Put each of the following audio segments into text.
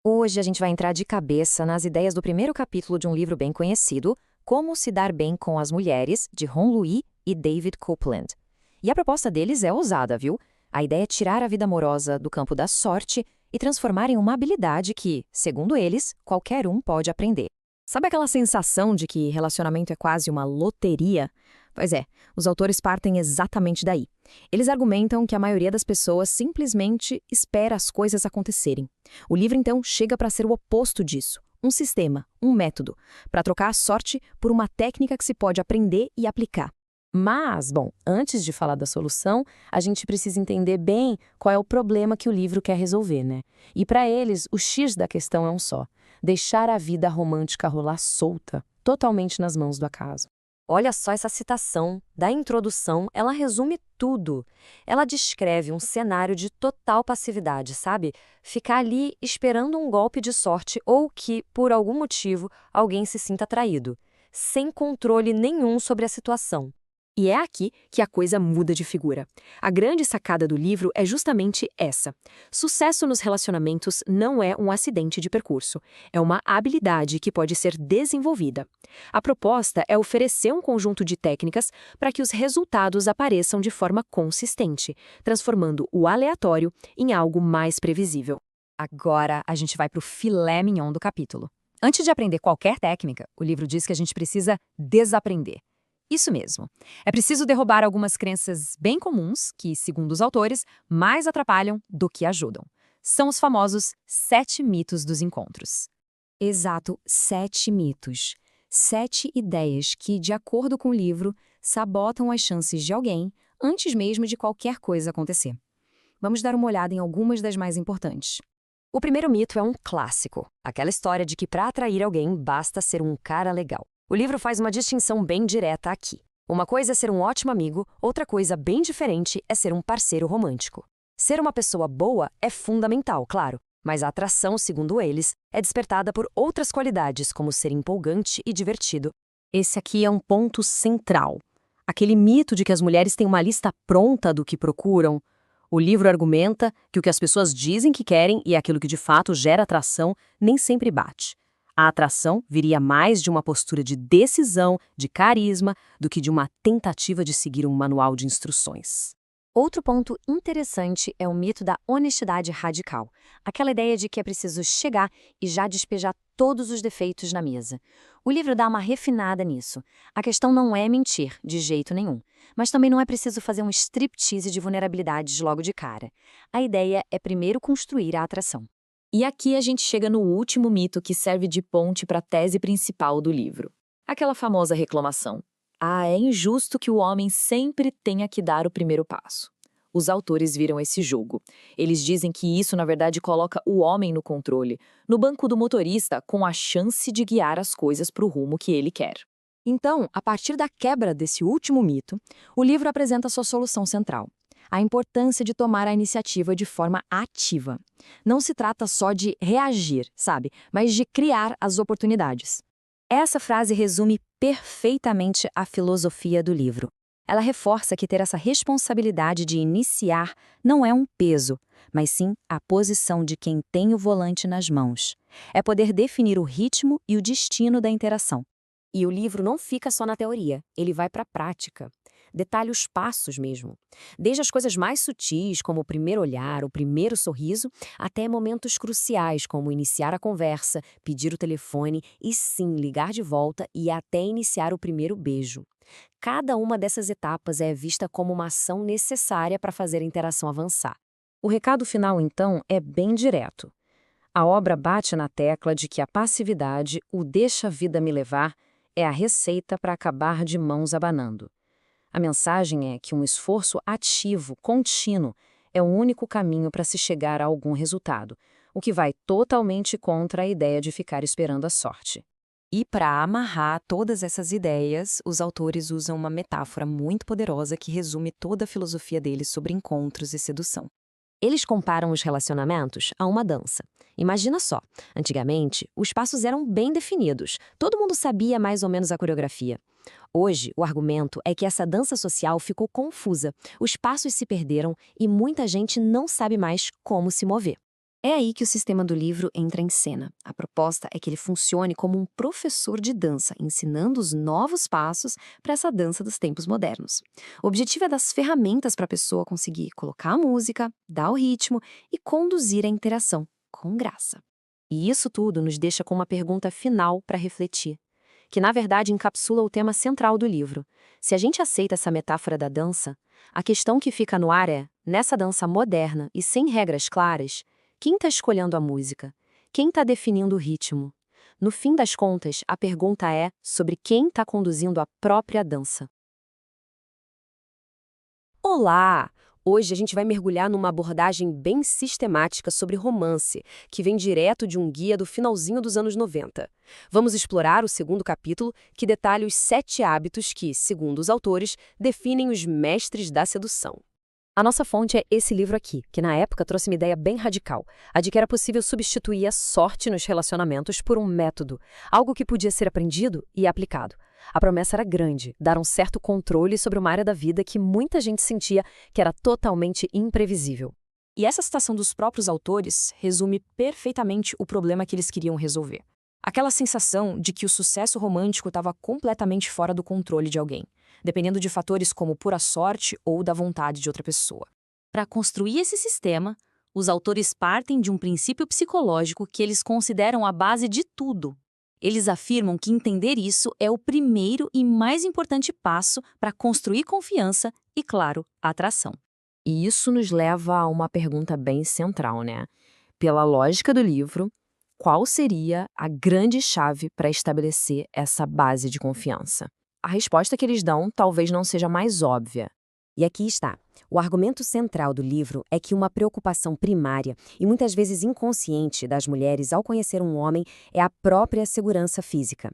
Hoje a gente vai entrar de cabeça nas ideias do primeiro capítulo de um livro bem conhecido, Como se dar bem com as mulheres, de Ron Louis e David Copeland. E a proposta deles é ousada, viu? A ideia é tirar a vida amorosa do campo da sorte e transformar em uma habilidade que, segundo eles, qualquer um pode aprender. Sabe aquela sensação de que relacionamento é quase uma loteria? Pois é, os autores partem exatamente daí. Eles argumentam que a maioria das pessoas simplesmente espera as coisas acontecerem. O livro, então, chega para ser o oposto disso. Um sistema, um método, para trocar a sorte por uma técnica que se pode aprender e aplicar. Mas, bom, antes de falar da solução, a gente precisa entender bem qual é o problema que o livro quer resolver, né? E para eles, o X da questão é um só: deixar a vida romântica rolar solta, totalmente nas mãos do acaso. Olha só essa citação da introdução, ela resume tudo. Ela descreve um cenário de total passividade, sabe? Ficar ali esperando um golpe de sorte ou que, por algum motivo, alguém se sinta atraído, sem controle nenhum sobre a situação. E é aqui que a coisa muda de figura. A grande sacada do livro é justamente essa. Sucesso nos relacionamentos não é um acidente de percurso. É uma habilidade que pode ser desenvolvida. A proposta é oferecer um conjunto de técnicas para que os resultados apareçam de forma consistente, transformando o aleatório em algo mais previsível. Agora a gente vai para o filé mignon do capítulo. Antes de aprender qualquer técnica, o livro diz que a gente precisa desaprender. Isso mesmo. É preciso derrubar algumas crenças bem comuns que, segundo os autores, mais atrapalham do que ajudam. São os famosos 7 mitos dos encontros. Exato, 7 mitos. 7 ideias que, de acordo com o livro, sabotam as chances de alguém antes mesmo de qualquer coisa acontecer. Vamos dar uma olhada em algumas das mais importantes. O primeiro mito é um clássico, aquela história de que para atrair alguém basta ser um cara legal. O livro faz uma distinção bem direta aqui. Uma coisa é ser um ótimo amigo, outra coisa bem diferente é ser um parceiro romântico. Ser uma pessoa boa é fundamental, claro, mas a atração, segundo eles, é despertada por outras qualidades, como ser empolgante e divertido. Esse aqui é um ponto central. Aquele mito de que as mulheres têm uma lista pronta do que procuram. O livro argumenta que o que as pessoas dizem que querem e aquilo que de fato gera atração nem sempre bate. A atração viria mais de uma postura de decisão, de carisma, do que de uma tentativa de seguir um manual de instruções. Outro ponto interessante é o mito da honestidade radical. Aquela ideia de que é preciso chegar e já despejar todos os defeitos na mesa. O livro dá uma refinada nisso. A questão não é mentir, de jeito nenhum. Mas também não é preciso fazer um striptease de vulnerabilidades logo de cara. A ideia é primeiro construir a atração. E aqui a gente chega no último mito que serve de ponte para a tese principal do livro. Aquela famosa reclamação. É injusto que o homem sempre tenha que dar o primeiro passo. Os autores viram esse jogo. Eles dizem que isso, na verdade, coloca o homem no controle, no banco do motorista, com a chance de guiar as coisas para o rumo que ele quer. Então, a partir da quebra desse último mito, o livro apresenta sua solução central: a importância de tomar a iniciativa de forma ativa. Não se trata só de reagir, sabe? Mas de criar as oportunidades. Essa frase resume perfeitamente a filosofia do livro. Ela reforça que ter essa responsabilidade de iniciar não é um peso, mas sim a posição de quem tem o volante nas mãos. É poder definir o ritmo e o destino da interação. E o livro não fica só na teoria, ele vai para a prática. Detalha os passos mesmo. Desde as coisas mais sutis, como o primeiro olhar, o primeiro sorriso, até momentos cruciais, como iniciar a conversa, pedir o telefone e sim, ligar de volta e até iniciar o primeiro beijo. Cada uma dessas etapas é vista como uma ação necessária para fazer a interação avançar. O recado final, então, é bem direto. A obra bate na tecla de que a passividade, o deixa a vida me levar, é a receita para acabar de mãos abanando. A mensagem é que um esforço ativo, contínuo, é o único caminho para se chegar a algum resultado, o que vai totalmente contra a ideia de ficar esperando a sorte. E para amarrar todas essas ideias, os autores usam uma metáfora muito poderosa que resume toda a filosofia deles sobre encontros e sedução. Eles comparam os relacionamentos a uma dança. Imagina só, antigamente, os passos eram bem definidos, todo mundo sabia mais ou menos a coreografia. Hoje, o argumento é que essa dança social ficou confusa, os passos se perderam e muita gente não sabe mais como se mover. É aí que o sistema do livro entra em cena. A proposta é que ele funcione como um professor de dança, ensinando os novos passos para essa dança dos tempos modernos. O objetivo é dar as ferramentas para a pessoa conseguir colocar a música, dar o ritmo e conduzir a interação, com graça. E isso tudo nos deixa com uma pergunta final para refletir, que na verdade encapsula o tema central do livro. Se a gente aceita essa metáfora da dança, a questão que fica no ar é, nessa dança moderna e sem regras claras, quem está escolhendo a música? Quem está definindo o ritmo? No fim das contas, a pergunta é sobre quem está conduzindo a própria dança. Olá! Hoje a gente vai mergulhar numa abordagem bem sistemática sobre romance, que vem direto de um guia do finalzinho dos anos 90. Vamos explorar o segundo capítulo, que detalha os 7 hábitos que, segundo os autores, definem os mestres da sedução. A nossa fonte é esse livro aqui, que na época trouxe uma ideia bem radical, a de que era possível substituir a sorte nos relacionamentos por um método, algo que podia ser aprendido e aplicado. A promessa era grande, dar um certo controle sobre uma área da vida que muita gente sentia que era totalmente imprevisível. E essa citação dos próprios autores resume perfeitamente o problema que eles queriam resolver. Aquela sensação de que o sucesso romântico estava completamente fora do controle de alguém, dependendo de fatores como pura sorte ou da vontade de outra pessoa. Para construir esse sistema, os autores partem de um princípio psicológico que eles consideram a base de tudo. Eles afirmam que entender isso é o primeiro e mais importante passo para construir confiança e, claro, atração. E isso nos leva a uma pergunta bem central, né? Pela lógica do livro, qual seria a grande chave para estabelecer essa base de confiança? A resposta que eles dão talvez não seja mais óbvia. E aqui está. O argumento central do livro é que uma preocupação primária e muitas vezes inconsciente das mulheres ao conhecer um homem é a própria segurança física.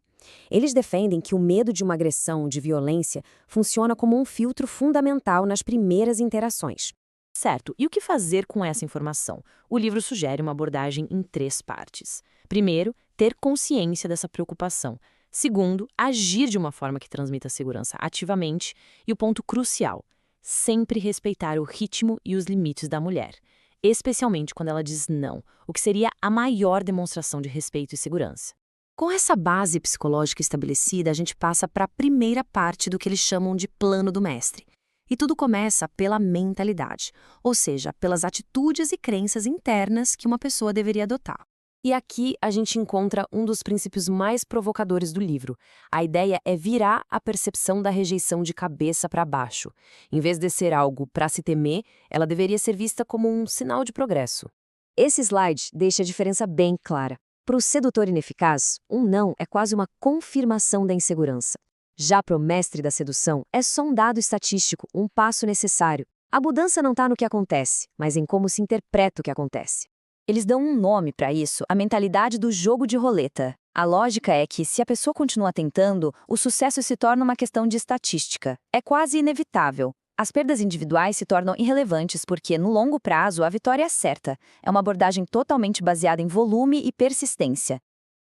Eles defendem que o medo de uma agressão, de violência, funciona como um filtro fundamental nas primeiras interações. Certo, e o que fazer com essa informação? O livro sugere uma abordagem em 3 partes. Primeiro, ter consciência dessa preocupação. Segundo, agir de uma forma que transmita segurança ativamente. E o ponto crucial, sempre respeitar o ritmo e os limites da mulher, especialmente quando ela diz não, o que seria a maior demonstração de respeito e segurança. Com essa base psicológica estabelecida, a gente passa para a primeira parte do que eles chamam de plano do mestre. E tudo começa pela mentalidade, ou seja, pelas atitudes e crenças internas que uma pessoa deveria adotar. E aqui a gente encontra um dos princípios mais provocadores do livro. A ideia é virar a percepção da rejeição de cabeça para baixo. Em vez de ser algo para se temer, ela deveria ser vista como um sinal de progresso. Esse slide deixa a diferença bem clara. Para o sedutor ineficaz, um não é quase uma confirmação da insegurança. Já para o mestre da sedução, é só um dado estatístico, um passo necessário. A mudança não está no que acontece, mas em como se interpreta o que acontece. Eles dão um nome para isso, a mentalidade do jogo de roleta. A lógica é que, se a pessoa continua tentando, o sucesso se torna uma questão de estatística. É quase inevitável. As perdas individuais se tornam irrelevantes porque, no longo prazo, a vitória é certa. É uma abordagem totalmente baseada em volume e persistência.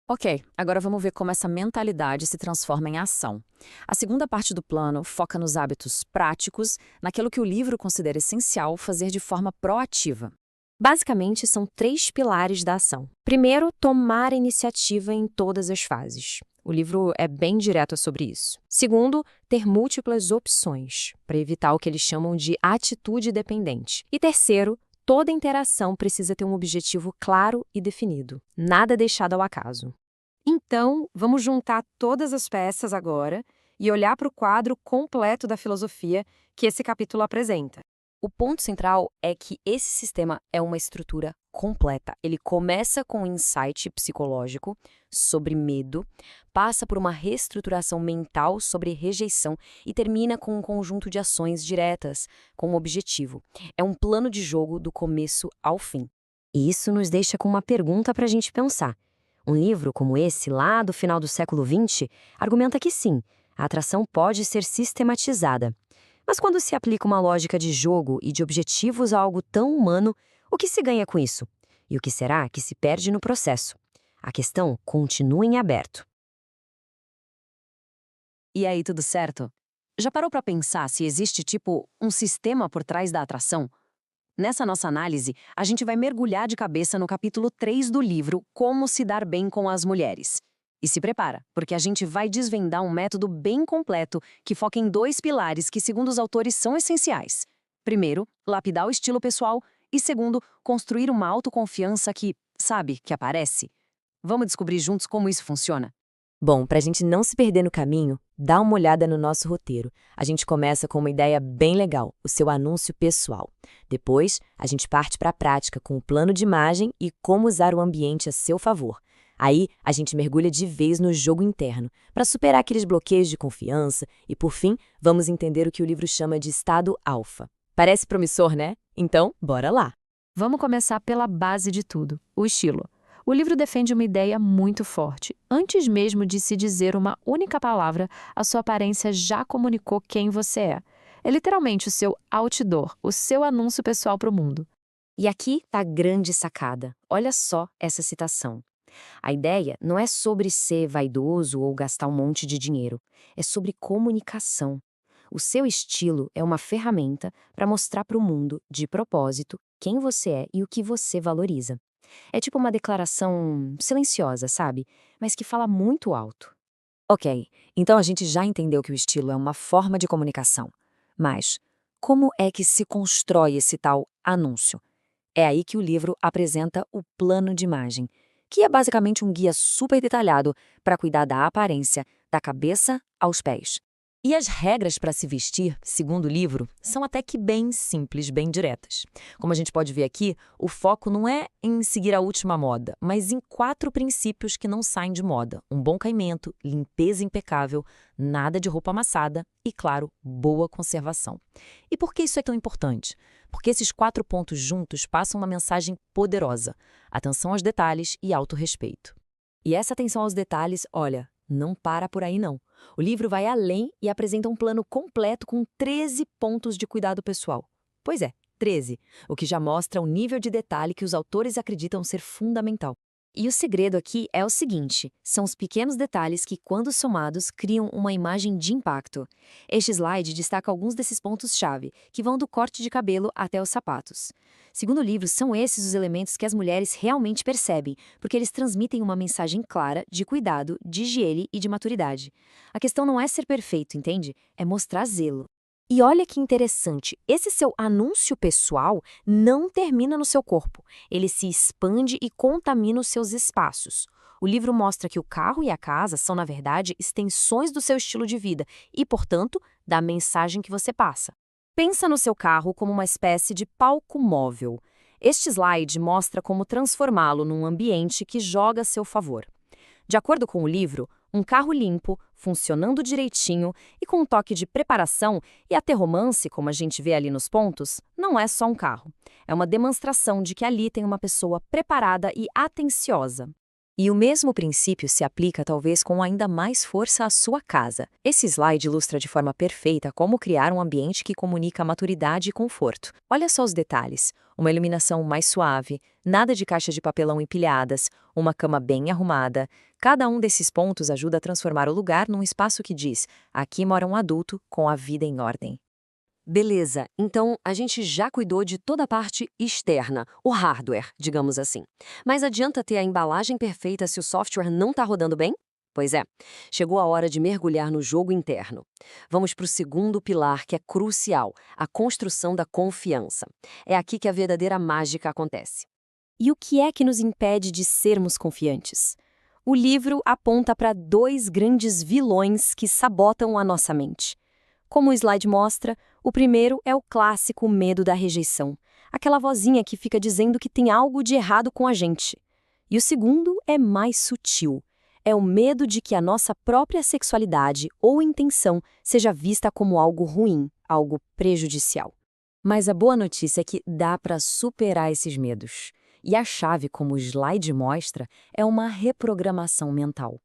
Ok, agora vamos ver como essa mentalidade se transforma em ação. A segunda parte do plano foca nos hábitos práticos, naquilo que o livro considera essencial fazer de forma proativa. Basicamente, são 3 pilares da ação. Primeiro, tomar a iniciativa em todas as fases. O livro é bem direto sobre isso. Segundo, ter múltiplas opções, para evitar o que eles chamam de atitude dependente. E terceiro, toda interação precisa ter um objetivo claro e definido, nada deixado ao acaso. Então, vamos juntar todas as peças agora e olhar para o quadro completo da filosofia que esse capítulo apresenta. O ponto central é que esse sistema é uma estrutura completa. Ele começa com um insight psicológico sobre medo, passa por uma reestruturação mental sobre rejeição e termina com um conjunto de ações diretas, com um objetivo. É um plano de jogo do começo ao fim. E isso nos deixa com uma pergunta para a gente pensar. Um livro como esse, lá do final do século XX, argumenta que sim, a atração pode ser sistematizada. Mas quando se aplica uma lógica de jogo e de objetivos a algo tão humano, o que se ganha com isso? E o que será que se perde no processo? A questão continua em aberto. E aí, tudo certo? Já parou para pensar se existe, um sistema por trás da atração? Nessa nossa análise, a gente vai mergulhar de cabeça no capítulo 3 do livro Como se dar bem com as mulheres. E se prepara, porque a gente vai desvendar um método bem completo que foca em 2 pilares que, segundo os autores, são essenciais. Primeiro, lapidar o estilo pessoal e, segundo, construir uma autoconfiança que, sabe, que aparece. Vamos descobrir juntos como isso funciona? Bom, para a gente não se perder no caminho, dá uma olhada no nosso roteiro. A gente começa com uma ideia bem legal, o seu anúncio pessoal. Depois, a gente parte para a prática com o plano de imagem e como usar o ambiente a seu favor. Aí, a gente mergulha de vez no jogo interno, para superar aqueles bloqueios de confiança e, por fim, vamos entender o que o livro chama de estado alfa. Parece promissor, né? Então, bora lá! Vamos começar pela base de tudo, o estilo. O livro defende uma ideia muito forte. Antes mesmo de se dizer uma única palavra, a sua aparência já comunicou quem você é. É literalmente o seu outdoor, o seu anúncio pessoal para o mundo. E aqui está a grande sacada. Olha só essa citação. A ideia não é sobre ser vaidoso ou gastar um monte de dinheiro. É sobre comunicação. O seu estilo é uma ferramenta para mostrar para o mundo, de propósito, quem você é e o que você valoriza. É tipo uma declaração silenciosa, sabe? Mas que fala muito alto. Ok, então a gente já entendeu que o estilo é uma forma de comunicação. Mas como é que se constrói esse tal anúncio? É aí que o livro apresenta o plano de imagem, que é basicamente um guia super detalhado para cuidar da aparência, da cabeça aos pés. E as regras para se vestir, segundo o livro, são até que bem simples, bem diretas. Como a gente pode ver aqui, o foco não é em seguir a última moda, mas em 4 princípios que não saem de moda. Um bom caimento, limpeza impecável, nada de roupa amassada e, claro, boa conservação. E por que isso é tão importante? Porque esses 4 pontos juntos passam uma mensagem poderosa: atenção aos detalhes e autorrespeito. E essa atenção aos detalhes, olha, não para por aí não. O livro vai além e apresenta um plano completo com 13 pontos de cuidado pessoal. Pois é, 13, o que já mostra o nível de detalhe que os autores acreditam ser fundamental. E o segredo aqui é o seguinte: são os pequenos detalhes que, quando somados, criam uma imagem de impacto. Este slide destaca alguns desses pontos-chave, que vão do corte de cabelo até os sapatos. Segundo o livro, são esses os elementos que as mulheres realmente percebem, porque eles transmitem uma mensagem clara de cuidado, de higiene e de maturidade. A questão não é ser perfeito, entende? É mostrar zelo. E olha que interessante, esse seu anúncio pessoal não termina no seu corpo. Ele se expande e contamina os seus espaços. O livro mostra que o carro e a casa são, na verdade, extensões do seu estilo de vida e, portanto, da mensagem que você passa. Pensa no seu carro como uma espécie de palco móvel. Este slide mostra como transformá-lo num ambiente que joga a seu favor. De acordo com o livro, um carro limpo, funcionando direitinho e com um toque de preparação e até romance, como a gente vê ali nos pontos, não é só um carro. É uma demonstração de que ali tem uma pessoa preparada e atenciosa. E o mesmo princípio se aplica talvez com ainda mais força à sua casa. Esse slide ilustra de forma perfeita como criar um ambiente que comunica maturidade e conforto. Olha só os detalhes: uma iluminação mais suave, nada de caixas de papelão empilhadas, uma cama bem arrumada. Cada um desses pontos ajuda a transformar o lugar num espaço que diz: aqui mora um adulto com a vida em ordem. Beleza, então a gente já cuidou de toda a parte externa, o hardware, digamos assim. Mas adianta ter a embalagem perfeita se o software não está rodando bem? Pois é, chegou a hora de mergulhar no jogo interno. Vamos para o segundo pilar, que é crucial, a construção da confiança. É aqui que a verdadeira mágica acontece. E o que é que nos impede de sermos confiantes? O livro aponta para 2 grandes vilões que sabotam a nossa mente. Como o slide mostra, o primeiro é o clássico medo da rejeição, aquela vozinha que fica dizendo que tem algo de errado com a gente. E o segundo é mais sutil, é o medo de que a nossa própria sexualidade ou intenção seja vista como algo ruim, algo prejudicial. Mas a boa notícia é que dá para superar esses medos. E a chave, como o slide mostra, é uma reprogramação mental.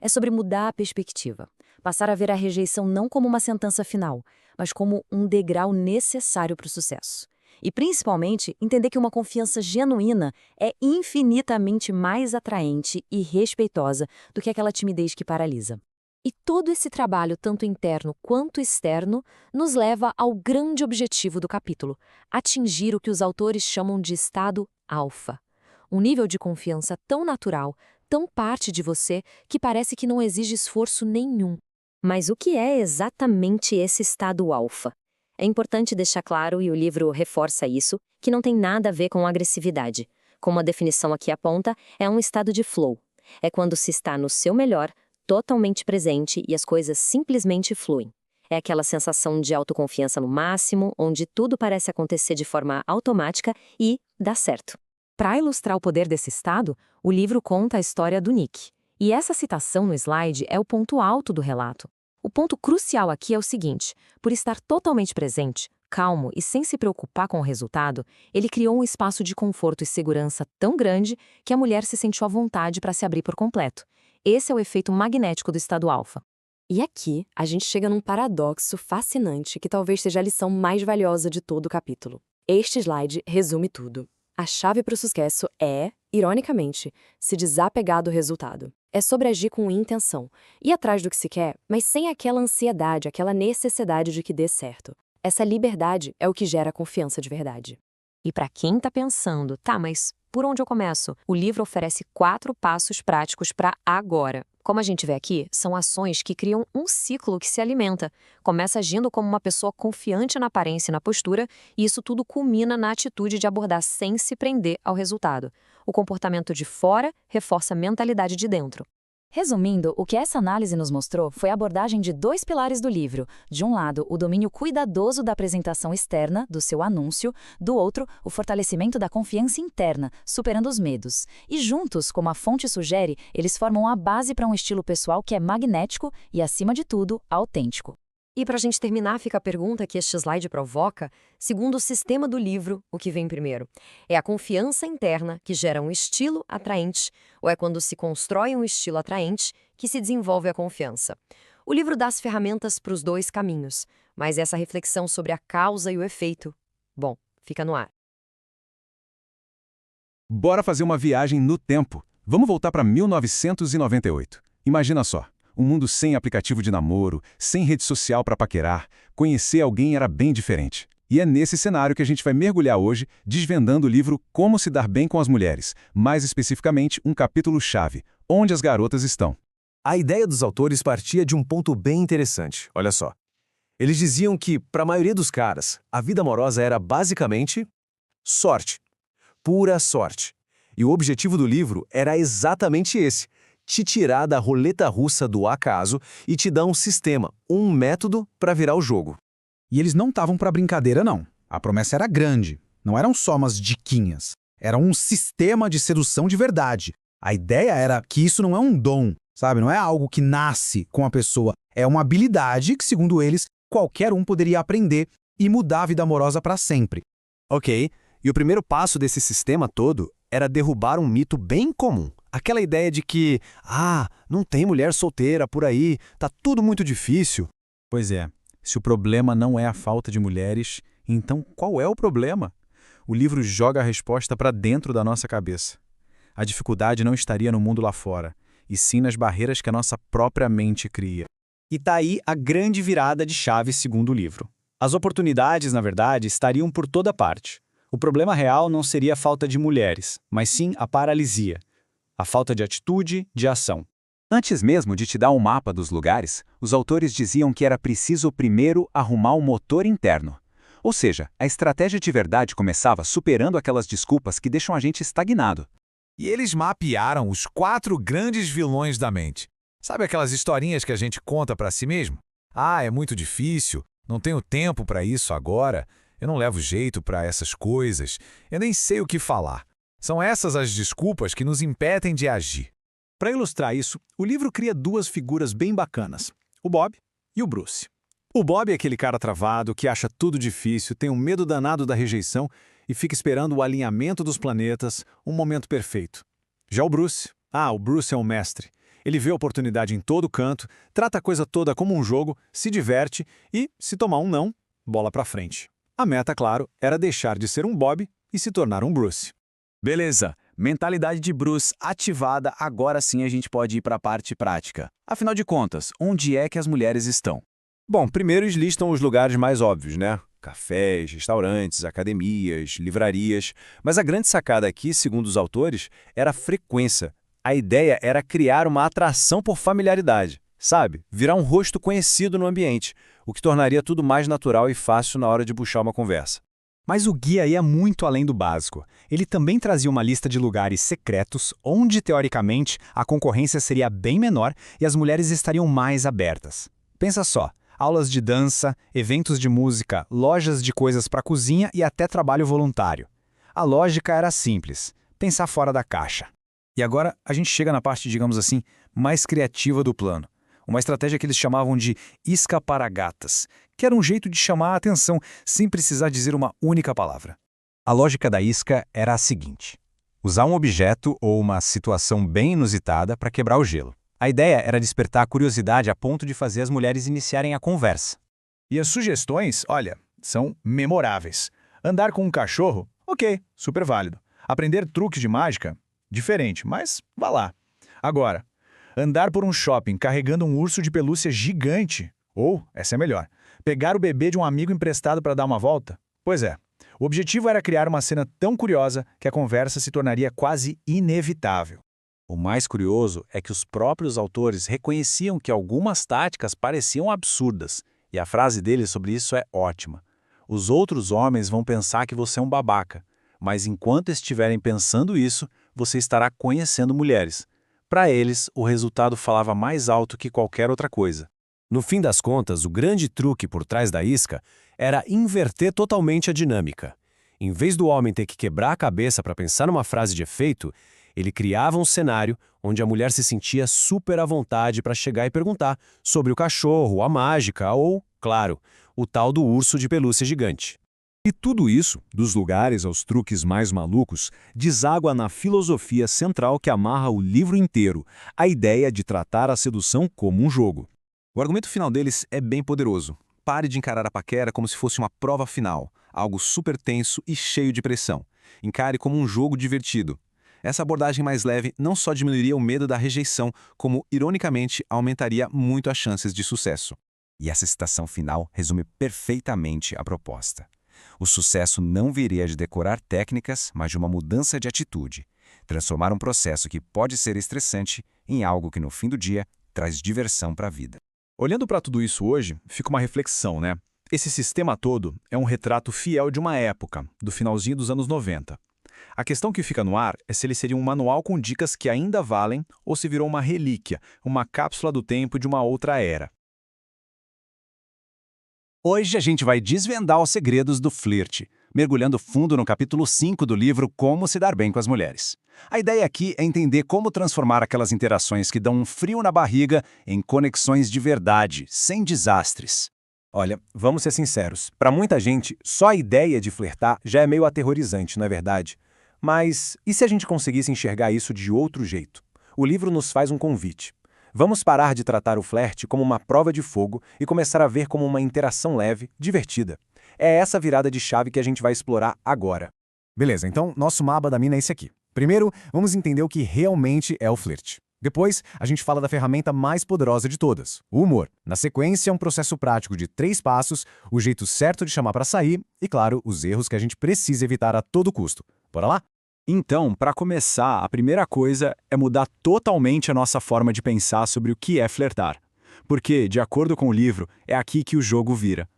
É sobre mudar a perspectiva, passar a ver a rejeição não como uma sentença final, mas como um degrau necessário para o sucesso. E, principalmente, entender que uma confiança genuína é infinitamente mais atraente e respeitosa do que aquela timidez que paralisa. E todo esse trabalho, tanto interno quanto externo, nos leva ao grande objetivo do capítulo: atingir o que os autores chamam de estado alfa. Um nível de confiança tão natural, tão parte de você, que parece que não exige esforço nenhum. Mas o que é exatamente esse estado alfa? É importante deixar claro, e o livro reforça isso, que não tem nada a ver com agressividade. Como a definição aqui aponta, é um estado de flow. É quando se está no seu melhor, totalmente presente e as coisas simplesmente fluem. É aquela sensação de autoconfiança no máximo, onde tudo parece acontecer de forma automática e dá certo. Para ilustrar o poder desse estado, o livro conta a história do Nick. E essa citação no slide é o ponto alto do relato. O ponto crucial aqui é o seguinte: por estar totalmente presente, calmo e sem se preocupar com o resultado, ele criou um espaço de conforto e segurança tão grande que a mulher se sentiu à vontade para se abrir por completo. Esse é o efeito magnético do estado alfa. E aqui, a gente chega num paradoxo fascinante que talvez seja a lição mais valiosa de todo o capítulo. Este slide resume tudo. A chave para o sucesso é, ironicamente, se desapegar do resultado. É sobre agir com intenção, ir atrás do que se quer, mas sem aquela ansiedade, aquela necessidade de que dê certo. Essa liberdade é o que gera confiança de verdade. E para quem está pensando, tá, mas por onde eu começo? O livro oferece 4 passos práticos para agora. Como a gente vê aqui, são ações que criam um ciclo que se alimenta. Começa agindo como uma pessoa confiante na aparência e na postura, e isso tudo culmina na atitude de abordar sem se prender ao resultado. O comportamento de fora reforça a mentalidade de dentro. Resumindo, o que essa análise nos mostrou foi a abordagem de 2 pilares do livro. De um lado, o domínio cuidadoso da apresentação externa, do seu anúncio. Do outro, o fortalecimento da confiança interna, superando os medos. E juntos, como a fonte sugere, eles formam a base para um estilo pessoal que é magnético e, acima de tudo, autêntico. E para a gente terminar, fica a pergunta que este slide provoca: segundo o sistema do livro, o que vem primeiro? É a confiança interna que gera um estilo atraente, ou é quando se constrói um estilo atraente que se desenvolve a confiança? O livro dá as ferramentas para os 2 caminhos, mas essa reflexão sobre a causa e o efeito, bom, fica no ar. Bora fazer uma viagem no tempo. Vamos voltar para 1998. Imagina só. Um mundo sem aplicativo de namoro, sem rede social para paquerar, conhecer alguém era bem diferente. E é nesse cenário que a gente vai mergulhar hoje, desvendando o livro Como se dar bem com as mulheres, mais especificamente um capítulo-chave, Onde as garotas estão. A ideia dos autores partia de um ponto bem interessante, olha só. Eles diziam que, para a maioria dos caras, a vida amorosa era basicamente sorte. Pura sorte. E o objetivo do livro era exatamente esse: te tirar da roleta russa do acaso e te dar um sistema, um método para virar o jogo. E eles não estavam para brincadeira, não. A promessa era grande. Não eram só umas diquinhas. Era um sistema de sedução de verdade. A ideia era que isso não é um dom, sabe? Não é algo que nasce com a pessoa. É uma habilidade que, segundo eles, qualquer um poderia aprender e mudar a vida amorosa para sempre. Ok, e o primeiro passo desse sistema todo era derrubar um mito bem comum. Aquela ideia de que, não tem mulher solteira por aí, tá tudo muito difícil. Pois é, se o problema não é a falta de mulheres, então qual é o problema? O livro joga a resposta para dentro da nossa cabeça. A dificuldade não estaria no mundo lá fora, e sim nas barreiras que a nossa própria mente cria. E tá aí a grande virada de chave segundo o livro. As oportunidades, na verdade, estariam por toda parte. O problema real não seria a falta de mulheres, mas sim a paralisia. A falta de atitude, de ação. Antes mesmo de te dar um mapa dos lugares, os autores diziam que era preciso primeiro arrumar o motor interno. Ou seja, a estratégia de verdade começava superando aquelas desculpas que deixam a gente estagnado. E eles mapearam os 4 grandes vilões da mente. Sabe aquelas historinhas que a gente conta para si mesmo? É muito difícil, não tenho tempo para isso agora, eu não levo jeito para essas coisas, eu nem sei o que falar. São essas as desculpas que nos impedem de agir. Para ilustrar isso, o livro cria 2 figuras bem bacanas, o Bob e o Bruce. O Bob é aquele cara travado que acha tudo difícil, tem um medo danado da rejeição e fica esperando o alinhamento dos planetas, um momento perfeito. Já o Bruce é um mestre. Ele vê a oportunidade em todo canto, trata a coisa toda como um jogo, se diverte e, se tomar um não, bola pra frente. A meta, claro, era deixar de ser um Bob e se tornar um Bruce. Beleza, Mentalidade de Bruce ativada, agora sim a gente pode ir para a parte prática. Afinal de contas, onde é que as mulheres estão? Bom, primeiro eles listam os lugares mais óbvios, né? Cafés, restaurantes, academias, livrarias. Mas a grande sacada aqui, segundo os autores, era a frequência. A ideia era criar uma atração por familiaridade, sabe? Virar um rosto conhecido no ambiente, o que tornaria tudo mais natural e fácil na hora de puxar uma conversa. Mas o guia ia muito além do básico. Ele também trazia uma lista de lugares secretos, onde, teoricamente, a concorrência seria bem menor e as mulheres estariam mais abertas. Pensa só. Aulas de dança, eventos de música, lojas de coisas para cozinha e até trabalho voluntário. A lógica era simples, pensar fora da caixa. E agora a gente chega na parte, digamos assim, mais criativa do plano. Uma estratégia que eles chamavam de isca para gatas, que era um jeito de chamar a atenção sem precisar dizer uma única palavra. A lógica da isca era a seguinte: usar um objeto ou uma situação bem inusitada para quebrar o gelo. A ideia era despertar a curiosidade a ponto de fazer as mulheres iniciarem a conversa. E as sugestões, olha, são memoráveis. Andar com um cachorro? Ok, super válido. Aprender truques de mágica? Diferente, mas vá lá. Agora, andar por um shopping carregando um urso de pelúcia gigante? Ou, essa é melhor, pegar o bebê de um amigo emprestado para dar uma volta? Pois é, o objetivo era criar uma cena tão curiosa que a conversa se tornaria quase inevitável. O mais curioso é que os próprios autores reconheciam que algumas táticas pareciam absurdas, e a frase deles sobre isso é ótima. Os outros homens vão pensar que você é um babaca, mas enquanto estiverem pensando isso, você estará conhecendo mulheres. Para eles, o resultado falava mais alto que qualquer outra coisa. No fim das contas, o grande truque por trás da isca era inverter totalmente a dinâmica. Em vez do homem ter que quebrar a cabeça para pensar numa frase de efeito, ele criava um cenário onde a mulher se sentia super à vontade para chegar e perguntar sobre o cachorro, a mágica ou, claro, o tal do urso de pelúcia gigante. E tudo isso, dos lugares aos truques mais malucos, deságua na filosofia central que amarra o livro inteiro, a ideia de tratar a sedução como um jogo. O argumento final deles é bem poderoso. Pare de encarar a paquera como se fosse uma prova final, algo super tenso e cheio de pressão. Encare como um jogo divertido. Essa abordagem mais leve não só diminuiria o medo da rejeição, como, ironicamente, aumentaria muito as chances de sucesso. E essa citação final resume perfeitamente a proposta. O sucesso não viria de decorar técnicas, mas de uma mudança de atitude. Transformar um processo que pode ser estressante em algo que, no fim do dia, traz diversão para a vida. Olhando para tudo isso hoje, fica uma reflexão, né? Esse sistema todo é um retrato fiel de uma época, do finalzinho dos anos 90. A questão que fica no ar é se ele seria um manual com dicas que ainda valem ou se virou uma relíquia, uma cápsula do tempo de uma outra era. Hoje a gente vai desvendar os segredos do flerte, mergulhando fundo no capítulo 5 do livro Como se dar bem com as mulheres. A ideia aqui é entender como transformar aquelas interações que dão um frio na barriga em conexões de verdade, sem desastres. Olha, vamos ser sinceros, para muita gente, só a ideia de flertar já é meio aterrorizante, não é verdade? Mas e se a gente conseguisse enxergar isso de outro jeito? O livro nos faz um convite. Vamos parar de tratar o flerte como uma prova de fogo e começar a ver como uma interação leve, divertida. É essa virada de chave que a gente vai explorar agora. Beleza, então nosso mapa da mina é esse aqui. Primeiro, vamos entender o que realmente é o flerte. Depois, a gente fala da ferramenta mais poderosa de todas, o humor. Na sequência, um processo prático de 3 passos, o jeito certo de chamar para sair e, claro, os erros que a gente precisa evitar a todo custo. Bora lá? Então, para começar, a primeira coisa é mudar totalmente a nossa forma de pensar sobre o que é flertar. Porque, de acordo com o livro, é aqui que o jogo vira.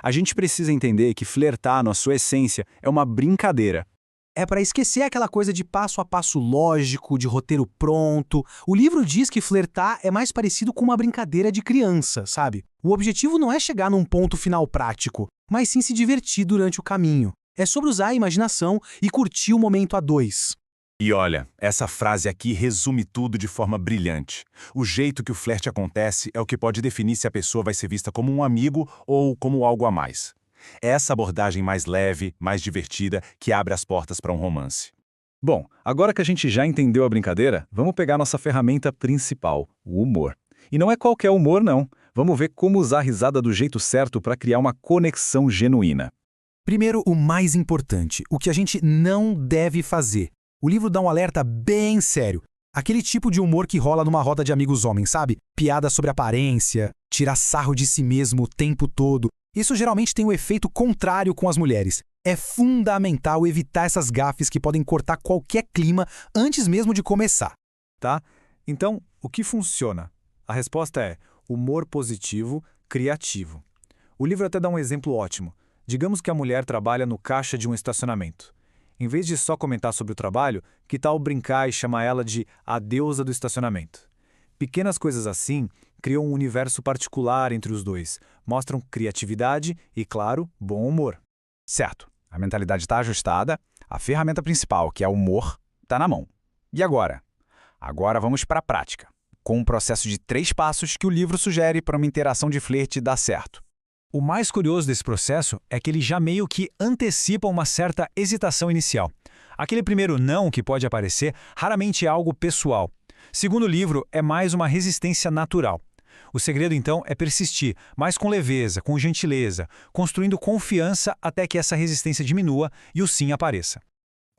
A gente precisa entender que flertar, na sua essência, é uma brincadeira. É para esquecer aquela coisa de passo a passo lógico, de roteiro pronto. O livro diz que flertar é mais parecido com uma brincadeira de criança, sabe? O objetivo não é chegar num ponto final prático, mas sim se divertir durante o caminho. É sobre usar a imaginação e curtir o momento a dois. E olha, essa frase aqui resume tudo de forma brilhante. O jeito que o flerte acontece é o que pode definir se a pessoa vai ser vista como um amigo ou como algo a mais. É essa abordagem mais leve, mais divertida, que abre as portas para um romance. Bom, agora que a gente já entendeu a brincadeira, vamos pegar nossa ferramenta principal, o humor. E não é qualquer humor, não. Vamos ver como usar a risada do jeito certo para criar uma conexão genuína. Primeiro, o mais importante, o que a gente não deve fazer. O livro dá um alerta bem sério. Aquele tipo de humor que rola numa roda de amigos homens, sabe? Piada sobre aparência, tirar sarro de si mesmo o tempo todo. Isso geralmente tem um efeito contrário com as mulheres. É fundamental evitar essas gafes que podem cortar qualquer clima antes mesmo de começar. Tá? Então, o que funciona? A resposta é humor positivo, criativo. O livro até dá um exemplo ótimo. Digamos que a mulher trabalha no caixa de um estacionamento. Em vez de só comentar sobre o trabalho, que tal brincar e chamar ela de a deusa do estacionamento? Pequenas coisas assim criam um universo particular entre os dois, mostram criatividade e, claro, bom humor. Certo, a mentalidade está ajustada, a ferramenta principal, que é o humor, está na mão. E agora? Agora vamos para a prática, com um processo de 3 passos que o livro sugere para uma interação de flerte dar certo. O mais curioso desse processo é que ele já meio que antecipa uma certa hesitação inicial. Aquele primeiro não que pode aparecer raramente é algo pessoal. Segundo o livro, é mais uma resistência natural. O segredo, então, é persistir, mas com leveza, com gentileza, construindo confiança até que essa resistência diminua e o sim apareça.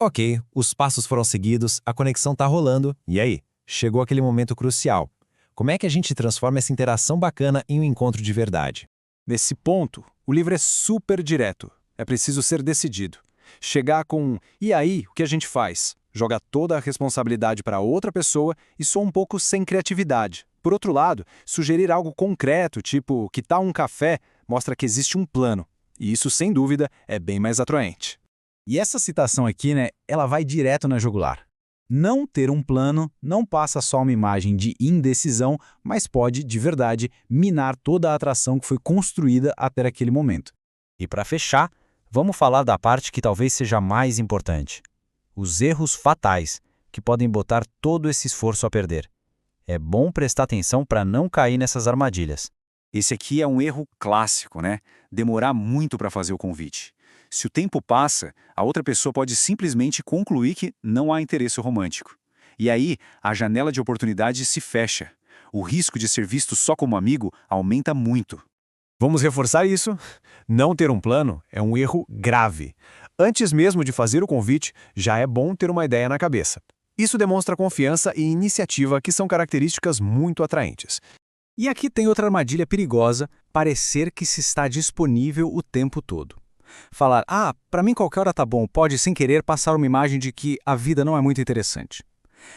Ok, os passos foram seguidos, a conexão tá rolando, e aí? Chegou aquele momento crucial. Como é que a gente transforma essa interação bacana em um encontro de verdade? Nesse ponto, o livro é super direto. É preciso ser decidido. Chegar com um "e aí, o que a gente faz?" Joga toda a responsabilidade para outra pessoa e soa um pouco sem criatividade. Por outro lado, sugerir algo concreto, tipo "que tal um café?", mostra que existe um plano. E isso, sem dúvida, é bem mais atraente. E essa citação aqui, ela vai direto na jugular. Não ter um plano não passa só uma imagem de indecisão, mas pode, de verdade, minar toda a atração que foi construída até aquele momento. E para fechar, vamos falar da parte que talvez seja mais importante. Os erros fatais, que podem botar todo esse esforço a perder. É bom prestar atenção para não cair nessas armadilhas. Esse aqui é um erro clássico, né? Demorar muito para fazer o convite. Se o tempo passa, a outra pessoa pode simplesmente concluir que não há interesse romântico. E aí, a janela de oportunidade se fecha. O risco de ser visto só como amigo aumenta muito. Vamos reforçar isso? Não ter um plano é um erro grave. Antes mesmo de fazer o convite, já é bom ter uma ideia na cabeça. Isso demonstra confiança e iniciativa, que são características muito atraentes. E aqui tem outra armadilha perigosa: parecer que se está disponível o tempo todo. Falar, para mim qualquer hora tá bom, pode sem querer passar uma imagem de que a vida não é muito interessante.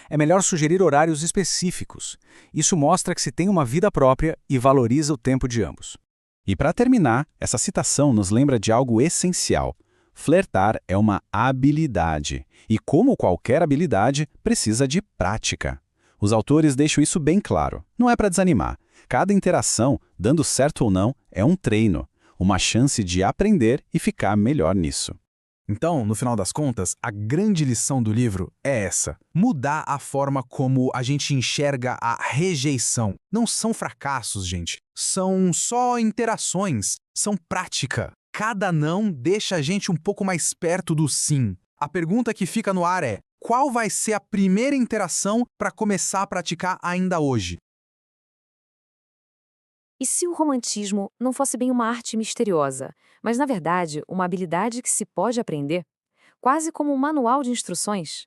É melhor sugerir horários específicos. Isso mostra que se tem uma vida própria e valoriza o tempo de ambos. E para terminar, essa citação nos lembra de algo essencial. Flertar é uma habilidade, e como qualquer habilidade, precisa de prática. Os autores deixam isso bem claro. Não é para desanimar. Cada interação, dando certo ou não, é um treino. Uma chance de aprender e ficar melhor nisso. Então, no final das contas, a grande lição do livro é essa: mudar a forma como a gente enxerga a rejeição. Não são fracassos, gente. São só interações. São prática. Cada não deixa a gente um pouco mais perto do sim. A pergunta que fica no ar é: qual vai ser a primeira interação para começar a praticar ainda hoje? E se o romantismo não fosse bem uma arte misteriosa, mas, na verdade, uma habilidade que se pode aprender? Quase como um manual de instruções?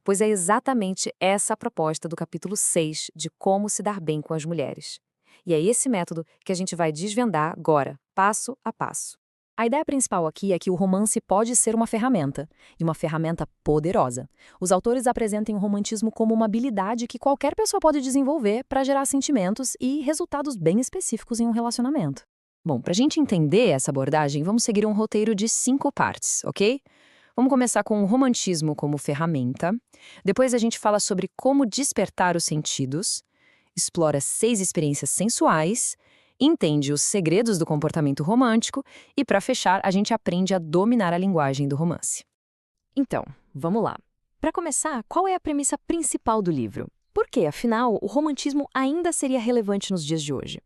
Pois é exatamente essa a proposta do capítulo 6 de Como se dar bem com as mulheres. E é esse método que a gente vai desvendar agora, passo a passo. A ideia principal aqui é que o romance pode ser uma ferramenta, e uma ferramenta poderosa. Os autores apresentam o romantismo como uma habilidade que qualquer pessoa pode desenvolver para gerar sentimentos e resultados bem específicos em um relacionamento. Bom, para a gente entender essa abordagem, vamos seguir um roteiro de 5 partes, ok? Vamos começar com o romantismo como ferramenta. Depois a gente fala sobre como despertar os sentidos, explora 6 experiências sensuais, entende os segredos do comportamento romântico e, para fechar, a gente aprende a dominar a linguagem do romance. Então, vamos lá. Para começar, qual é a premissa principal do livro? Por que, afinal, o romantismo ainda seria relevante nos dias de hoje?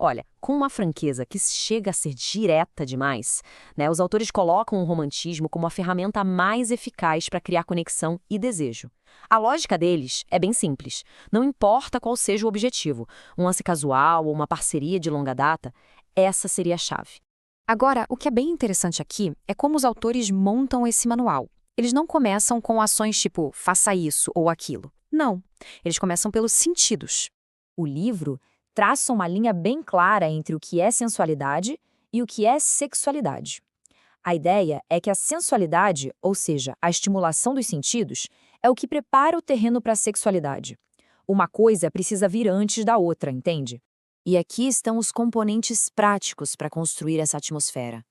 Olha, com uma franqueza que chega a ser direta demais, os autores colocam o romantismo como a ferramenta mais eficaz para criar conexão e desejo. A lógica deles é bem simples. Não importa qual seja o objetivo, um lance casual ou uma parceria de longa data, essa seria a chave. Agora, o que é bem interessante aqui é como os autores montam esse manual. Eles não começam com ações tipo, faça isso ou aquilo. Não. Eles começam pelos sentidos. O livro traça uma linha bem clara entre o que é sensualidade e o que é sexualidade. A ideia é que a sensualidade, ou seja, a estimulação dos sentidos, é o que prepara o terreno para a sexualidade. Uma coisa precisa vir antes da outra, entende? E aqui estão os componentes práticos para construir essa atmosfera.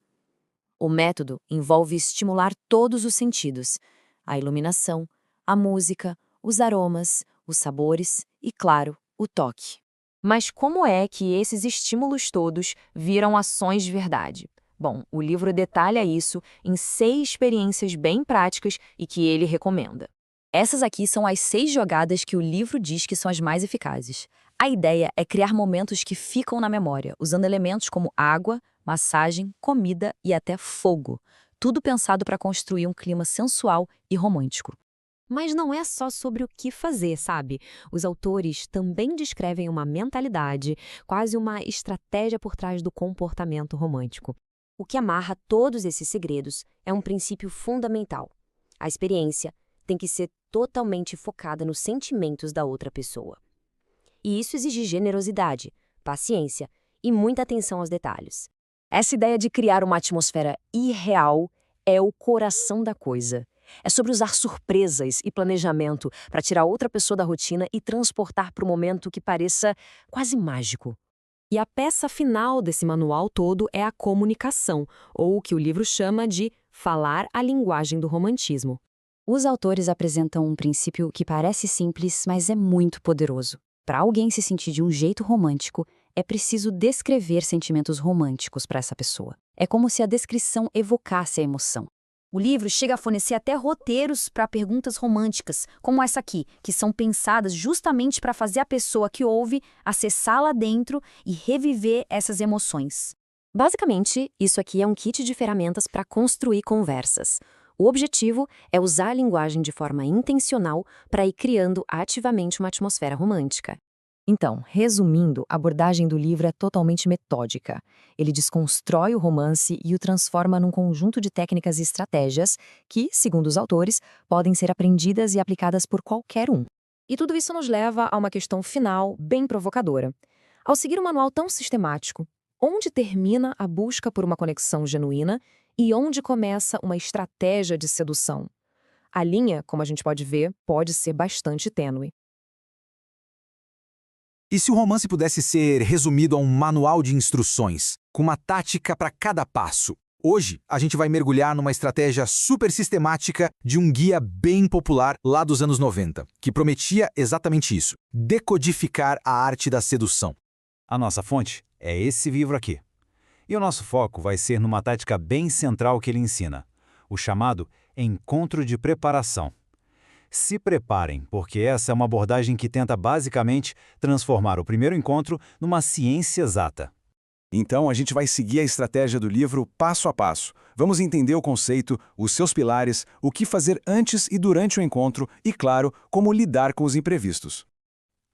O método envolve estimular todos os sentidos: a iluminação, a música, os aromas, os sabores e, claro, o toque. Mas como é que esses estímulos todos viram ações de verdade? Bom, o livro detalha isso em 6 experiências bem práticas e que ele recomenda. Essas aqui são as 6 jogadas que o livro diz que são as mais eficazes. A ideia é criar momentos que ficam na memória, usando elementos como água, massagem, comida e até fogo. Tudo pensado para construir um clima sensual e romântico. Mas não é só sobre o que fazer, sabe? Os autores também descrevem uma mentalidade, quase uma estratégia por trás do comportamento romântico. O que amarra todos esses segredos é um princípio fundamental. A experiência tem que ser totalmente focada nos sentimentos da outra pessoa. E isso exige generosidade, paciência e muita atenção aos detalhes. Essa ideia de criar uma atmosfera irreal é o coração da coisa. É sobre usar surpresas e planejamento para tirar outra pessoa da rotina e transportar para um momento que pareça quase mágico. E a peça final desse manual todo é a comunicação, ou o que o livro chama de falar a linguagem do romantismo. Os autores apresentam um princípio que parece simples, mas é muito poderoso. Para alguém se sentir de um jeito romântico, é preciso descrever sentimentos românticos para essa pessoa. É como se a descrição evocasse a emoção. O livro chega a fornecer até roteiros para perguntas românticas, como essa aqui, que são pensadas justamente para fazer a pessoa que ouve acessar lá dentro e reviver essas emoções. Basicamente, isso aqui é um kit de ferramentas para construir conversas. O objetivo é usar a linguagem de forma intencional para ir criando ativamente uma atmosfera romântica. Então, resumindo, a abordagem do livro é totalmente metódica. Ele desconstrói o romance e o transforma num conjunto de técnicas e estratégias que, segundo os autores, podem ser aprendidas e aplicadas por qualquer um. E tudo isso nos leva a uma questão final bem provocadora. Ao seguir um manual tão sistemático, onde termina a busca por uma conexão genuína e onde começa uma estratégia de sedução? A linha, como a gente pode ver, pode ser bastante tênue. E se o romance pudesse ser resumido a um manual de instruções, com uma tática para cada passo? Hoje, a gente vai mergulhar numa estratégia super sistemática de um guia bem popular lá dos anos 90, que prometia exatamente isso: decodificar a arte da sedução. A nossa fonte é esse livro aqui. E o nosso foco vai ser numa tática bem central que ele ensina, o chamado encontro de preparação. Se preparem, porque essa é uma abordagem que tenta basicamente transformar o primeiro encontro numa ciência exata. Então, a gente vai seguir a estratégia do livro passo a passo. Vamos entender o conceito, os seus pilares, o que fazer antes e durante o encontro e, claro, como lidar com os imprevistos.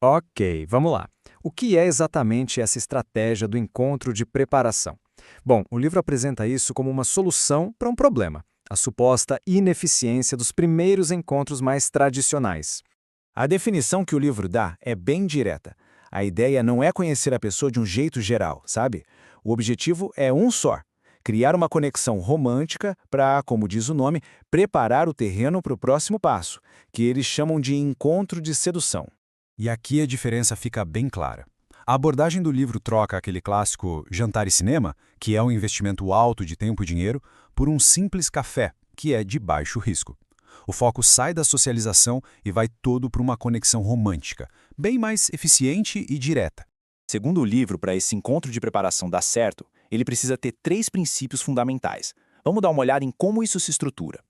Ok, vamos lá. O que é exatamente essa estratégia do encontro de preparação? Bom, o livro apresenta isso como uma solução para um problema: a suposta ineficiência dos primeiros encontros mais tradicionais. A definição que o livro dá é bem direta. A ideia não é conhecer a pessoa de um jeito geral, sabe? O objetivo é um só: criar uma conexão romântica para, como diz o nome, preparar o terreno para o próximo passo, que eles chamam de encontro de sedução. E aqui a diferença fica bem clara. A abordagem do livro troca aquele clássico jantar e cinema, que é um investimento alto de tempo e dinheiro, por um simples café, que é de baixo risco. O foco sai da socialização e vai todo para uma conexão romântica, bem mais eficiente e direta. Segundo o livro, para esse encontro de preparação dar certo, ele precisa ter 3 princípios fundamentais. Vamos dar uma olhada em como isso se estrutura.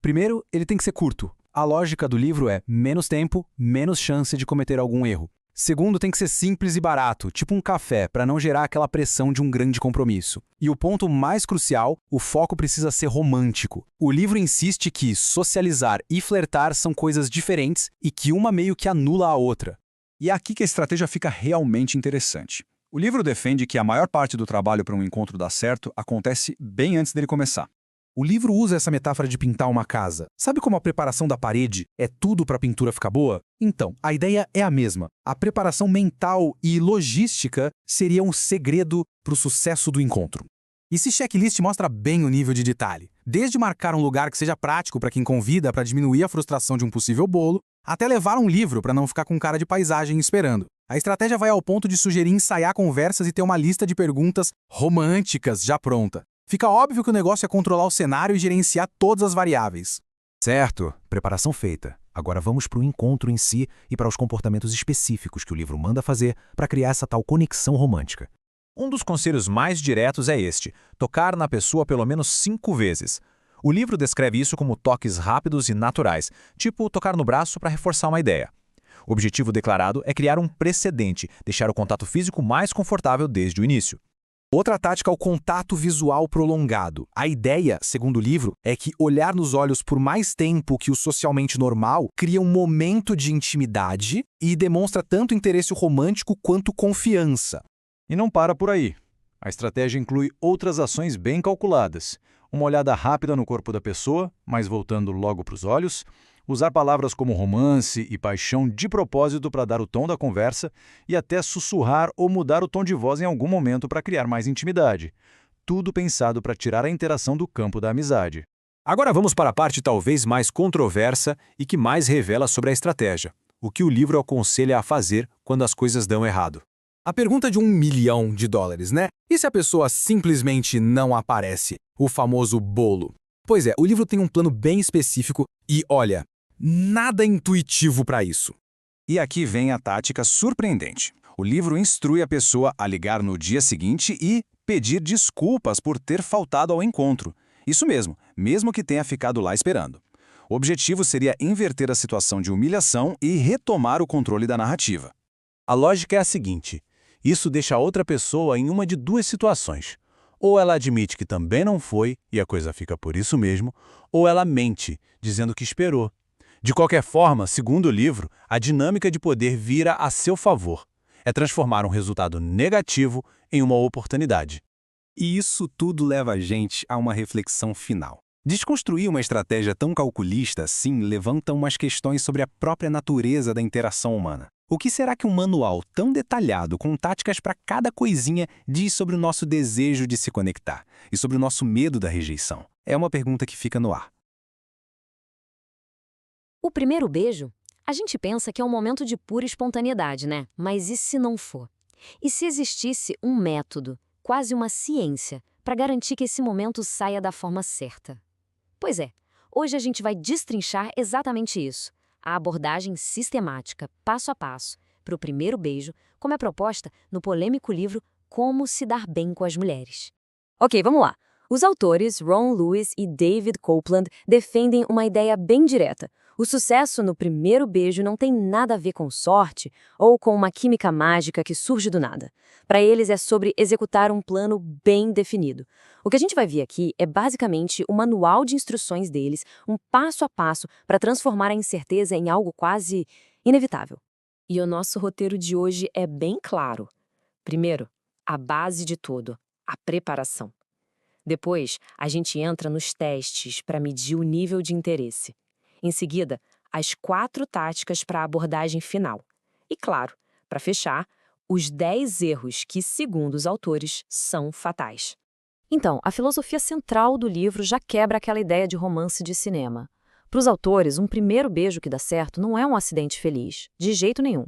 Primeiro, ele tem que ser curto. A lógica do livro é menos tempo, menos chance de cometer algum erro. Segundo, tem que ser simples e barato, tipo um café, para não gerar aquela pressão de um grande compromisso. E o ponto mais crucial, o foco precisa ser romântico. O livro insiste que socializar e flertar são coisas diferentes e que uma meio que anula a outra. E é aqui que a estratégia fica realmente interessante. O livro defende que a maior parte do trabalho para um encontro dar certo acontece bem antes dele começar. O livro usa essa metáfora de pintar uma casa. Sabe como a preparação da parede é tudo para a pintura ficar boa? Então, a ideia é a mesma. A preparação mental e logística seria um segredo para o sucesso do encontro. Esse checklist mostra bem o nível de detalhe. Desde marcar um lugar que seja prático para quem convida para diminuir a frustração de um possível bolo, até levar um livro para não ficar com cara de paisagem esperando. A estratégia vai ao ponto de sugerir ensaiar conversas e ter uma lista de perguntas românticas já pronta. Fica óbvio que o negócio é controlar o cenário e gerenciar todas as variáveis. Certo, preparação feita. Agora vamos para o encontro em si e para os comportamentos específicos que o livro manda fazer para criar essa tal conexão romântica. Um dos conselhos mais diretos é este: tocar na pessoa pelo menos 5 vezes. O livro descreve isso como toques rápidos e naturais, tipo tocar no braço para reforçar uma ideia. O objetivo declarado é criar um precedente, deixar o contato físico mais confortável desde o início. Outra tática é o contato visual prolongado. A ideia, segundo o livro, é que olhar nos olhos por mais tempo que o socialmente normal cria um momento de intimidade e demonstra tanto interesse romântico quanto confiança. E não para por aí. A estratégia inclui outras ações bem calculadas. Uma olhada rápida no corpo da pessoa, mas voltando logo para os olhos. Usar palavras como romance e paixão de propósito para dar o tom da conversa e até sussurrar ou mudar o tom de voz em algum momento para criar mais intimidade. Tudo pensado para tirar a interação do campo da amizade. Agora vamos para a parte talvez mais controversa e que mais revela sobre a estratégia. O que o livro aconselha a fazer quando as coisas dão errado. A pergunta de $1 milhão, né? E se a pessoa simplesmente não aparece? O famoso bolo. Pois é, o livro tem um plano bem específico e, olha, nada intuitivo para isso. E aqui vem a tática surpreendente. O livro instrui a pessoa a ligar no dia seguinte e pedir desculpas por ter faltado ao encontro. Isso mesmo que tenha ficado lá esperando. O objetivo seria inverter a situação de humilhação e retomar o controle da narrativa. A lógica é a seguinte: isso deixa a outra pessoa em uma de duas situações. Ou ela admite que também não foi e a coisa fica por isso mesmo, ou ela mente, dizendo que esperou. De qualquer forma, segundo o livro, a dinâmica de poder vira a seu favor. É transformar um resultado negativo em uma oportunidade. E isso tudo leva a gente a uma reflexão final. Desconstruir uma estratégia tão calculista assim levanta umas questões sobre a própria natureza da interação humana. O que será que um manual tão detalhado, com táticas para cada coisinha, diz sobre o nosso desejo de se conectar e sobre o nosso medo da rejeição? É uma pergunta que fica no ar. O primeiro beijo? A gente pensa que é um momento de pura espontaneidade, né? Mas e se não for? E se existisse um método, quase uma ciência, para garantir que esse momento saia da forma certa? Pois é, hoje a gente vai destrinchar exatamente isso. A abordagem sistemática, passo a passo, para o primeiro beijo, como é proposta no polêmico livro Como se dar bem com as mulheres. Ok, vamos lá. Os autores Ron Lewis e David Copeland defendem uma ideia bem direta. O sucesso no primeiro beijo não tem nada a ver com sorte ou com uma química mágica que surge do nada. Para eles é sobre executar um plano bem definido. O que a gente vai ver aqui é basicamente o manual de instruções deles, um passo a passo para transformar a incerteza em algo quase inevitável. E o nosso roteiro de hoje é bem claro. Primeiro, a base de tudo, a preparação. Depois, a gente entra nos testes para medir o nível de interesse. Em seguida, as 4 táticas para a abordagem final. E, claro, para fechar, os 10 erros que, segundo os autores, são fatais. Então, a filosofia central do livro já quebra aquela ideia de romance de cinema. Para os autores, um primeiro beijo que dá certo não é um acidente feliz, de jeito nenhum.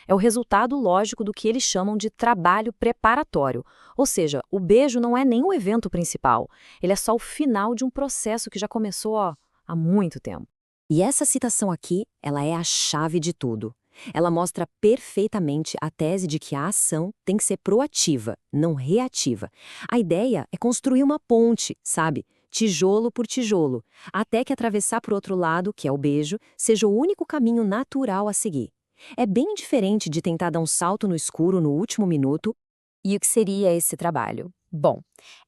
É o resultado lógico do que eles chamam de trabalho preparatório. Ou seja, o beijo não é nem o evento principal, ele é só o final de um processo que já começou há muito tempo. E essa citação aqui, ela é a chave de tudo. Ela mostra perfeitamente a tese de que a ação tem que ser proativa, não reativa. A ideia é construir uma ponte, sabe? Tijolo por tijolo, até que atravessar para o outro lado, que é o beijo, seja o único caminho natural a seguir. É bem diferente de tentar dar um salto no escuro no último minuto E o que seria esse trabalho? Bom,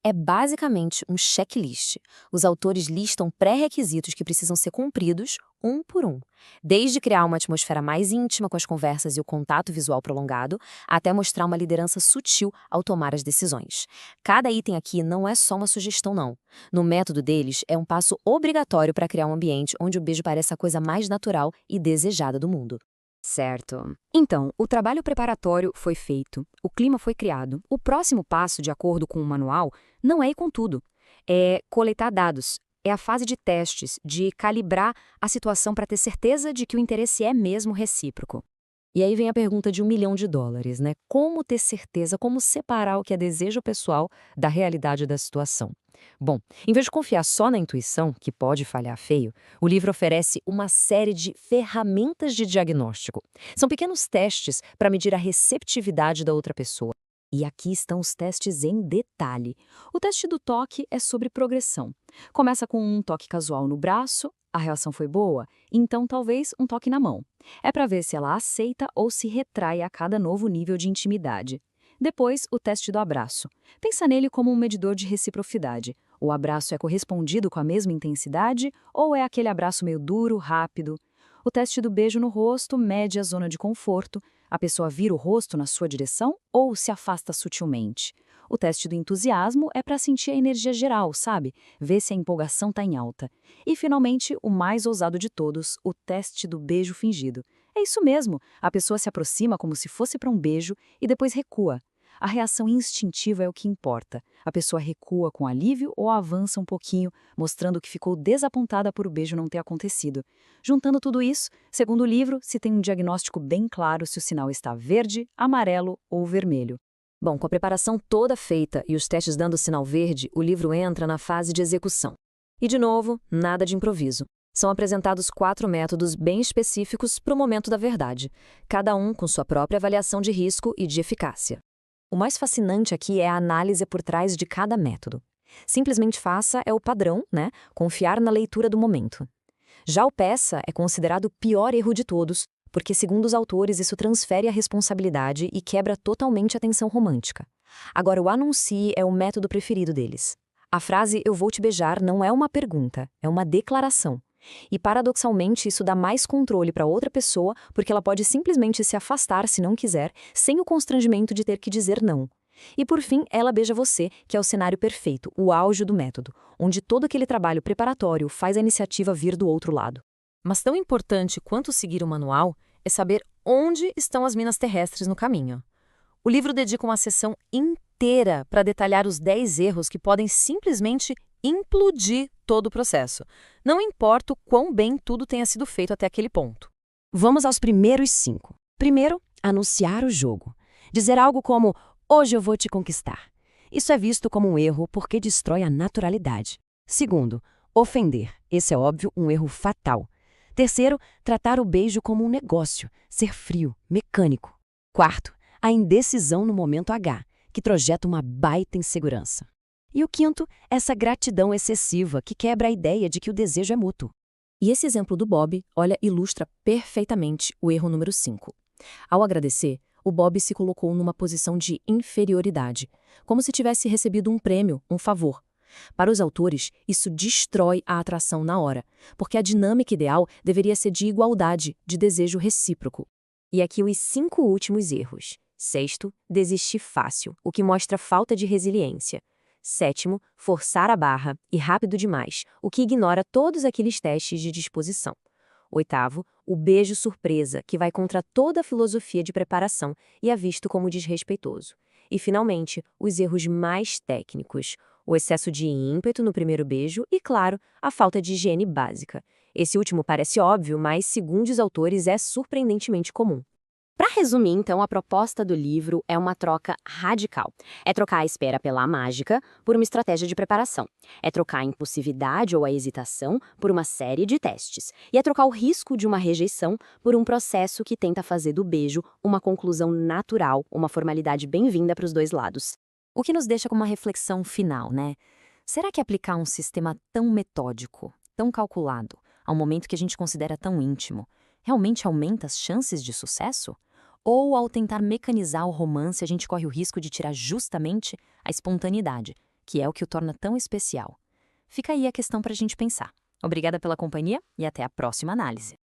é basicamente um checklist. Os autores listam pré-requisitos que precisam ser cumpridos, um por um. Desde criar uma atmosfera mais íntima com as conversas e o contato visual prolongado, até mostrar uma liderança sutil ao tomar as decisões. Cada item aqui não é só uma sugestão, não. No método deles, é um passo obrigatório para criar um ambiente onde o beijo pareça a coisa mais natural e desejada do mundo. Certo. Então, o trabalho preparatório foi feito, o clima foi criado. O próximo passo, de acordo com o manual, não é ir com tudo. É coletar dados. É a fase de testes, de calibrar a situação para ter certeza de que o interesse é mesmo recíproco. E aí vem a pergunta de $1 milhão, né? Como ter certeza, como separar o que é desejo pessoal da realidade da situação? Bom, em vez de confiar só na intuição, que pode falhar feio, o livro oferece uma série de ferramentas de diagnóstico. São pequenos testes para medir a receptividade da outra pessoa. E aqui estão os testes em detalhe. O teste do toque é sobre progressão. Começa com um toque casual no braço, a reação foi boa, então talvez um toque na mão. É para ver se ela aceita ou se retrai a cada novo nível de intimidade. Depois, o teste do abraço. Pensa nele como um medidor de reciprocidade. O abraço é correspondido com a mesma intensidade ou é aquele abraço meio duro, rápido? O teste do beijo no rosto mede a zona de conforto. A pessoa vira o rosto na sua direção ou se afasta sutilmente? O teste do entusiasmo é para sentir a energia geral, sabe? Ver se a empolgação está em alta. E, finalmente, o mais ousado de todos, o teste do beijo fingido. É isso mesmo, a pessoa se aproxima como se fosse para um beijo e depois recua. A reação instintiva é o que importa. A pessoa recua com alívio ou avança um pouquinho, mostrando que ficou desapontada por o beijo não ter acontecido. Juntando tudo isso, segundo o livro, se tem um diagnóstico bem claro se o sinal está verde, amarelo ou vermelho. Bom, com a preparação toda feita e os testes dando sinal verde, o livro entra na fase de execução. E, de novo, nada de improviso. São apresentados 4 métodos bem específicos para o momento da verdade, cada um com sua própria avaliação de risco e de eficácia. O mais fascinante aqui é a análise por trás de cada método. Simplesmente faça é o padrão, né? Confiar na leitura do momento. Já o peça é considerado o pior erro de todos, porque, segundo os autores, isso transfere a responsabilidade e quebra totalmente a tensão romântica. Agora, o anuncie é o método preferido deles. A frase "eu vou te beijar" não é uma pergunta, é uma declaração. E, paradoxalmente, isso dá mais controle para outra pessoa, porque ela pode simplesmente se afastar se não quiser, sem o constrangimento de ter que dizer não. E, por fim, ela beija você, que é o cenário perfeito, o auge do método, onde todo aquele trabalho preparatório faz a iniciativa vir do outro lado. Mas tão importante quanto seguir o manual é saber onde estão as minas terrestres no caminho. O livro dedica uma sessão inteira para detalhar os 10 erros que podem simplesmente implodir todo o processo. Não importa o quão bem tudo tenha sido feito até aquele ponto. Vamos aos primeiros 5. Primeiro, anunciar o jogo. Dizer algo como "hoje eu vou te conquistar". Isso é visto como um erro porque destrói a naturalidade. Segundo, ofender. Esse é óbvio um erro fatal. Terceiro, tratar o beijo como um negócio, ser frio, mecânico. Quarto, a indecisão no momento H, que projeta uma baita insegurança. E o quinto, essa gratidão excessiva que quebra a ideia de que o desejo é mútuo. E esse exemplo do Bob, olha, ilustra perfeitamente o erro número 5. Ao agradecer, o Bob se colocou numa posição de inferioridade, como se tivesse recebido um prêmio, um favor. Para os autores, isso destrói a atração na hora, porque a dinâmica ideal deveria ser de igualdade, de desejo recíproco. E aqui os 5 últimos erros. Sexto, desistir fácil, o que mostra falta de resiliência. Sétimo, forçar a barra e rápido demais, o que ignora todos aqueles testes de disposição. Oitavo, o beijo surpresa, que vai contra toda a filosofia de preparação e é visto como desrespeitoso. E, finalmente, os erros mais técnicos, o excesso de ímpeto no primeiro beijo e, claro, a falta de higiene básica. Esse último parece óbvio, mas, segundo os autores, é surpreendentemente comum. Para resumir, então, a proposta do livro é uma troca radical. É trocar a espera pela mágica por uma estratégia de preparação. É trocar a impulsividade ou a hesitação por uma série de testes. E é trocar o risco de uma rejeição por um processo que tenta fazer do beijo uma conclusão natural, uma formalidade bem-vinda para os dois lados. O que nos deixa com uma reflexão final, né? Será que aplicar um sistema tão metódico, tão calculado, ao momento que a gente considera tão íntimo, realmente aumenta as chances de sucesso? Ou, ao tentar mecanizar o romance, a gente corre o risco de tirar justamente a espontaneidade, que é o que o torna tão especial. Fica aí a questão para a gente pensar. Obrigada pela companhia e até a próxima análise.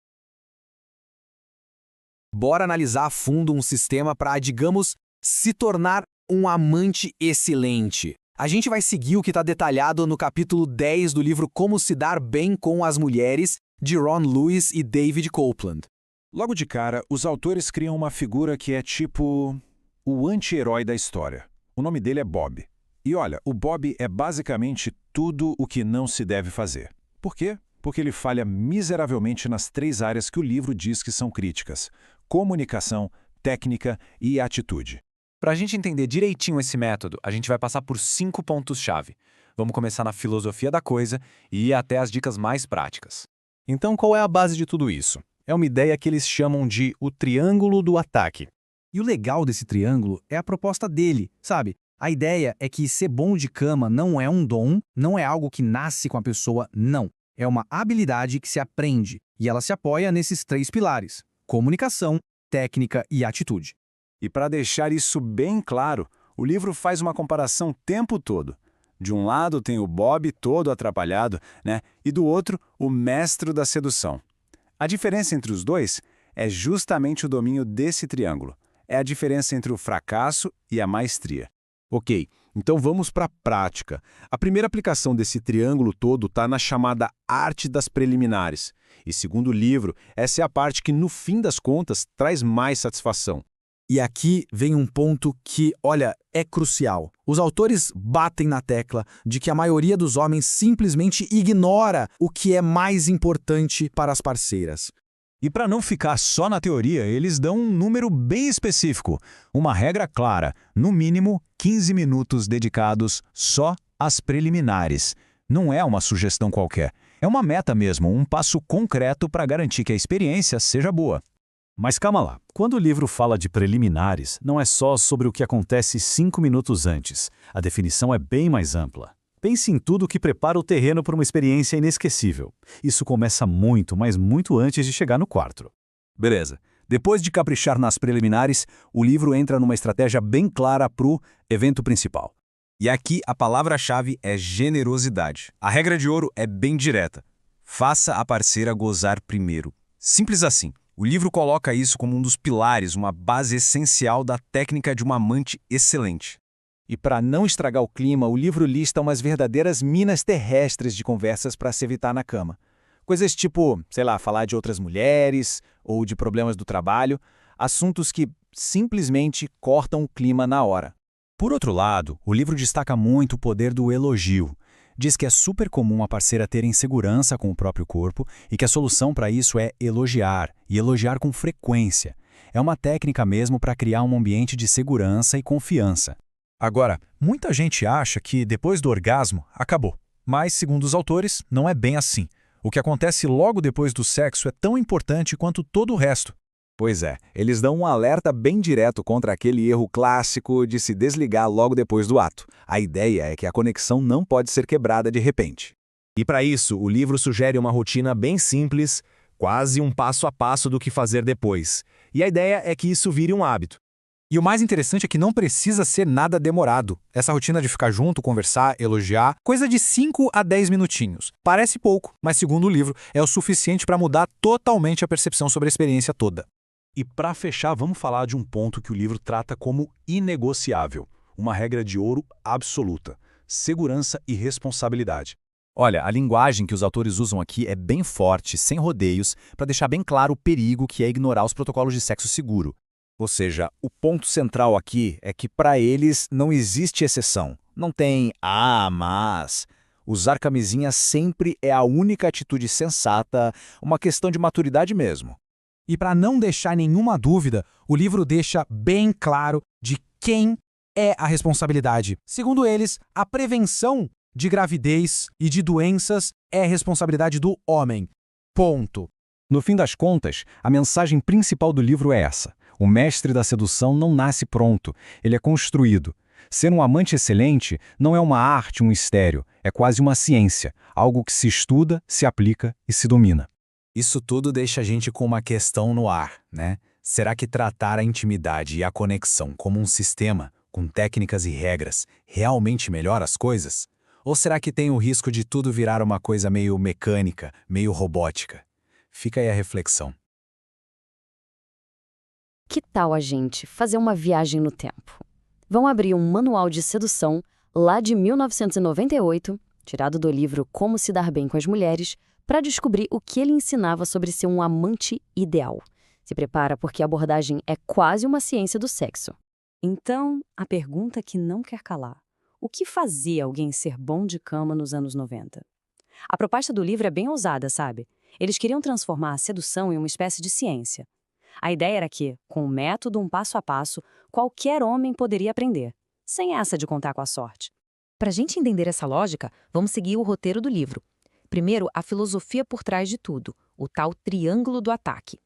Bora analisar a fundo um sistema para, digamos, se tornar um amante excelente. A gente vai seguir o que está detalhado no capítulo 10 do livro Como se dar bem com as mulheres, de Ron Lewis e David Copeland. Logo de cara, os autores criam uma figura que é tipo o anti-herói da história. O nome dele é Bob. E olha, o Bob é basicamente tudo o que não se deve fazer. Por quê? Porque ele falha miseravelmente nas 3 áreas que o livro diz que são críticas: comunicação, técnica e atitude. Para a gente entender direitinho esse método, a gente vai passar por 5 pontos-chave. Vamos começar na filosofia da coisa e ir até as dicas mais práticas. Então, qual é a base de tudo isso? É uma ideia que eles chamam de o triângulo do ataque. E o legal desse triângulo é a proposta dele, sabe? A ideia é que ser bom de cama não é um dom, não é algo que nasce com a pessoa, não. É uma habilidade que se aprende, e ela se apoia nesses 3 pilares: comunicação, técnica e atitude. E para deixar isso bem claro, o livro faz uma comparação o tempo todo. De um lado tem o Bob todo atrapalhado, né? E do outro, o mestre da sedução. A diferença entre os dois é justamente o domínio desse triângulo. É a diferença entre o fracasso e a maestria. Ok, então vamos para a prática. A primeira aplicação desse triângulo todo está na chamada arte das preliminares. E segundo o livro, essa é a parte que, no fim das contas, traz mais satisfação. E aqui vem um ponto que, olha, é crucial. Os autores batem na tecla de que a maioria dos homens simplesmente ignora o que é mais importante para as parceiras. E para não ficar só na teoria, eles dão um número bem específico, uma regra clara, no mínimo 15 minutos dedicados só às preliminares. Não é uma sugestão qualquer, é uma meta mesmo, um passo concreto para garantir que a experiência seja boa. Mas calma lá, quando o livro fala de preliminares, não é só sobre o que acontece 5 minutos antes. A definição é bem mais ampla. Pense em tudo que prepara o terreno para uma experiência inesquecível. Isso começa muito, mas muito antes de chegar no quarto. Beleza. Depois de caprichar nas preliminares, o livro entra numa estratégia bem clara para o evento principal. E aqui a palavra-chave é generosidade. A regra de ouro é bem direta. Faça a parceira gozar primeiro. Simples assim. O livro coloca isso como um dos pilares, uma base essencial da técnica de uma amante excelente. E para não estragar o clima, o livro lista umas verdadeiras minas terrestres de conversas para se evitar na cama. Coisas tipo, sei lá, falar de outras mulheres ou de problemas do trabalho, assuntos que simplesmente cortam o clima na hora. Por outro lado, o livro destaca muito o poder do elogio. Diz que é super comum a parceira ter insegurança com o próprio corpo e que a solução para isso é elogiar, e elogiar com frequência. É uma técnica mesmo para criar um ambiente de segurança e confiança. Agora, muita gente acha que depois do orgasmo, acabou. Mas, segundo os autores, não é bem assim. O que acontece logo depois do sexo é tão importante quanto todo o resto. Pois é, eles dão um alerta bem direto contra aquele erro clássico de se desligar logo depois do ato. A ideia é que a conexão não pode ser quebrada de repente. E para isso, o livro sugere uma rotina bem simples, quase um passo a passo do que fazer depois. E a ideia é que isso vire um hábito. E o mais interessante é que não precisa ser nada demorado. Essa rotina de ficar junto, conversar, elogiar, coisa de 5 a 10 minutinhos. Parece pouco, mas segundo o livro, é o suficiente para mudar totalmente a percepção sobre a experiência toda. E para fechar, vamos falar de um ponto que o livro trata como inegociável, uma regra de ouro absoluta: segurança e responsabilidade. Olha, a linguagem que os autores usam aqui é bem forte, sem rodeios, para deixar bem claro o perigo que é ignorar os protocolos de sexo seguro. Ou seja, o ponto central aqui é que para eles não existe exceção. Não tem mas. Usar camisinha sempre é a única atitude sensata, uma questão de maturidade mesmo. E para não deixar nenhuma dúvida, o livro deixa bem claro de quem é a responsabilidade. Segundo eles, a prevenção de gravidez e de doenças é responsabilidade do homem. Ponto. No fim das contas, a mensagem principal do livro é essa: o mestre da sedução não nasce pronto, ele é construído. Ser um amante excelente não é uma arte, um mistério, é quase uma ciência, algo que se estuda, se aplica e se domina. Isso tudo deixa a gente com uma questão no ar, né? Será que tratar a intimidade e a conexão como um sistema, com técnicas e regras, realmente melhora as coisas? Ou será que tem o risco de tudo virar uma coisa meio mecânica, meio robótica? Fica aí a reflexão. Que tal a gente fazer uma viagem no tempo? Vão abrir um manual de sedução lá de 1998, tirado do livro Como se dar bem com as mulheres, para descobrir o que ele ensinava sobre ser um amante ideal. Se prepara porque a abordagem é quase uma ciência do sexo. Então, a pergunta que não quer calar: o que fazia alguém ser bom de cama nos anos 90? A proposta do livro é bem ousada, sabe? Eles queriam transformar a sedução em uma espécie de ciência. A ideia era que, com um método, um passo a passo, qualquer homem poderia aprender, sem essa de contar com a sorte. Para a gente entender essa lógica, vamos seguir o roteiro do livro. Primeiro, a filosofia por trás de tudo, o tal triângulo do ataque.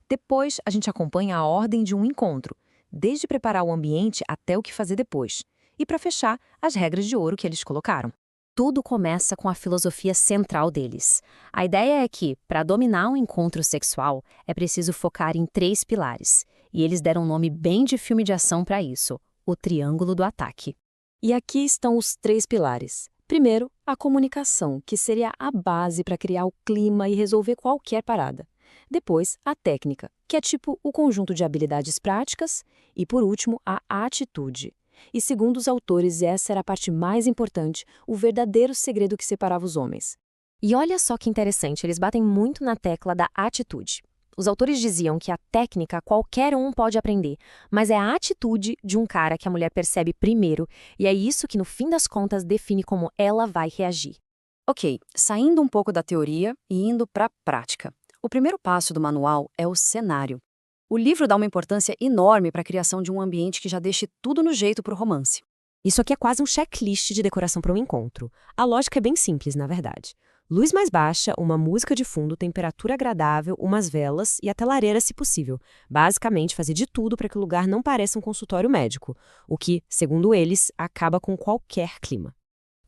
Depois, a gente acompanha a ordem de um encontro, desde preparar o ambiente até o que fazer depois. E para fechar, as regras de ouro que eles colocaram. Tudo começa com a filosofia central deles. A ideia é que, para dominar um encontro sexual, é preciso focar em 3 pilares. E eles deram um nome bem de filme de ação para isso: o triângulo do ataque. E aqui estão os 3 pilares. Primeiro, a comunicação, que seria a base para criar o clima e resolver qualquer parada. Depois, a técnica, que é tipo o conjunto de habilidades práticas. E, por último, a atitude. E segundo os autores, essa era a parte mais importante, o verdadeiro segredo que separava os homens. E olha só que interessante, eles batem muito na tecla da atitude. Os autores diziam que a técnica qualquer um pode aprender, mas é a atitude de um cara que a mulher percebe primeiro, e é isso que, no fim das contas, define como ela vai reagir. Ok, saindo um pouco da teoria e indo para a prática. O primeiro passo do manual é o cenário. O livro dá uma importância enorme para a criação de um ambiente que já deixe tudo no jeito para o romance. Isso aqui é quase um checklist de decoração para um encontro. A lógica é bem simples, na verdade. Luz mais baixa, uma música de fundo, temperatura agradável, umas velas e até lareira se possível. Basicamente, fazer de tudo para que o lugar não pareça um consultório médico, o que, segundo eles, acaba com qualquer clima.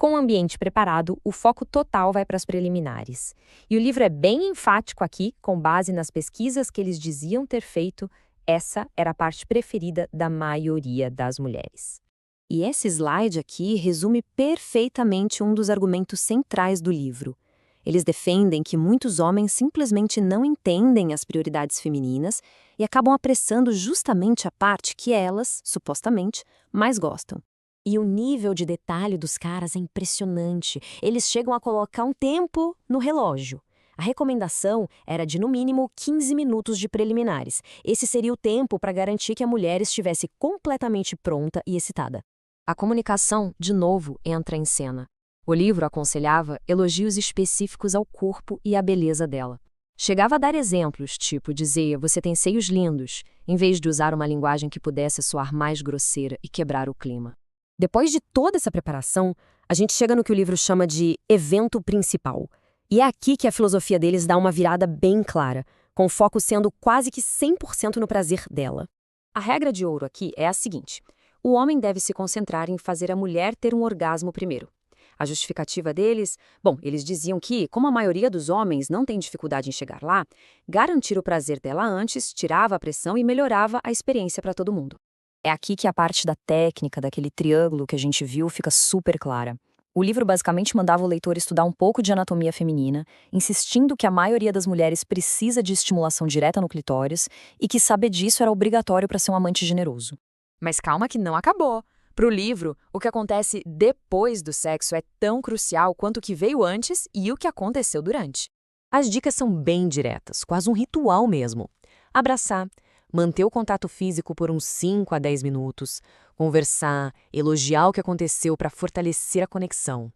Com o ambiente preparado, o foco total vai para as preliminares. E o livro é bem enfático aqui, com base nas pesquisas que eles diziam ter feito, essa era a parte preferida da maioria das mulheres. E esse slide aqui resume perfeitamente um dos argumentos centrais do livro. Eles defendem que muitos homens simplesmente não entendem as prioridades femininas e acabam apressando justamente a parte que elas, supostamente, mais gostam. E o nível de detalhe dos caras é impressionante. Eles chegam a colocar um tempo no relógio. A recomendação era de, no mínimo, 15 minutos de preliminares. Esse seria o tempo para garantir que a mulher estivesse completamente pronta e excitada. A comunicação, de novo, entra em cena. O livro aconselhava elogios específicos ao corpo e à beleza dela. Chegava a dar exemplos, tipo dizer "você tem seios lindos", em vez de usar uma linguagem que pudesse soar mais grosseira e quebrar o clima. Depois de toda essa preparação, a gente chega no que o livro chama de evento principal. E é aqui que a filosofia deles dá uma virada bem clara, com o foco sendo quase que 100% no prazer dela. A regra de ouro aqui é a seguinte: o homem deve se concentrar em fazer a mulher ter um orgasmo primeiro. A justificativa deles, eles diziam que, como a maioria dos homens não tem dificuldade em chegar lá, garantir o prazer dela antes tirava a pressão e melhorava a experiência para todo mundo. É aqui que a parte da técnica, daquele triângulo que a gente viu, fica super clara. O livro basicamente mandava o leitor estudar um pouco de anatomia feminina, insistindo que a maioria das mulheres precisa de estimulação direta no clitóris e que saber disso era obrigatório para ser um amante generoso. Mas calma que não acabou. Para o livro, o que acontece depois do sexo é tão crucial quanto o que veio antes e o que aconteceu durante. As dicas são bem diretas, quase um ritual mesmo. Abraçar, manter o contato físico por uns 5 a 10 minutos, conversar, elogiar o que aconteceu para fortalecer a conexão.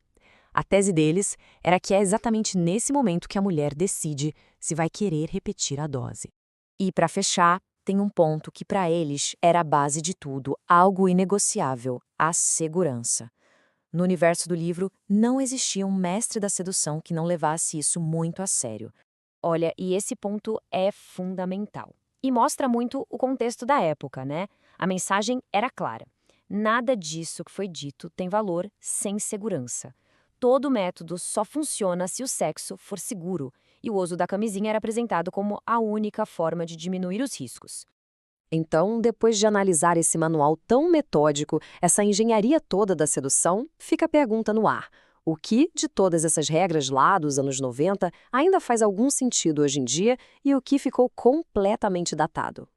A tese deles era que é exatamente nesse momento que a mulher decide se vai querer repetir a dose. E para fechar, tem um ponto que para eles era a base de tudo, algo inegociável: a segurança. No universo do livro, não existia um mestre da sedução que não levasse isso muito a sério. Olha, e esse ponto é fundamental. E mostra muito o contexto da época, né? A mensagem era clara. Nada disso que foi dito tem valor sem segurança. Todo método só funciona se o sexo for seguro, e o uso da camisinha era apresentado como a única forma de diminuir os riscos. Então, depois de analisar esse manual tão metódico, essa engenharia toda da sedução, fica a pergunta no ar. O que, de todas essas regras lá dos anos 90, ainda faz algum sentido hoje em dia e o que ficou completamente datado?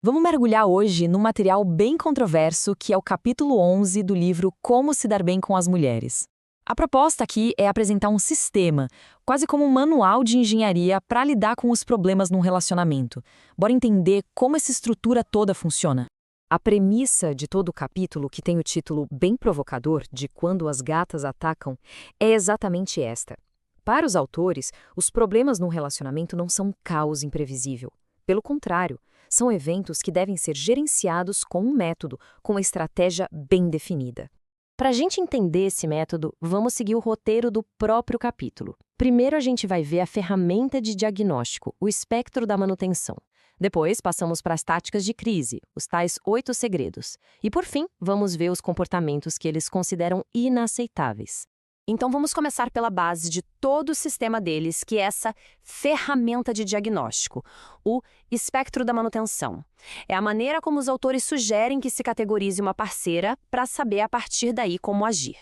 Vamos mergulhar hoje num material bem controverso que é o capítulo 11 do livro Como se dar bem com as mulheres. A proposta aqui é apresentar um sistema, quase como um manual de engenharia para lidar com os problemas num relacionamento. Bora entender como essa estrutura toda funciona. A premissa de todo o capítulo, que tem o título bem provocador de Quando as Gatas Atacam, é exatamente esta. Para os autores, os problemas num relacionamento não são um caos imprevisível. Pelo contrário, são eventos que devem ser gerenciados com um método, com uma estratégia bem definida. Para a gente entender esse método, vamos seguir o roteiro do próprio capítulo. Primeiro a gente vai ver a ferramenta de diagnóstico, o espectro da manutenção. Depois passamos para as táticas de crise, os tais 8 segredos. E por fim, vamos ver os comportamentos que eles consideram inaceitáveis. Então vamos começar pela base de todo o sistema deles, que é essa ferramenta de diagnóstico, o espectro da manutenção. É a maneira como os autores sugerem que se categorize uma parceira para saber a partir daí como agir.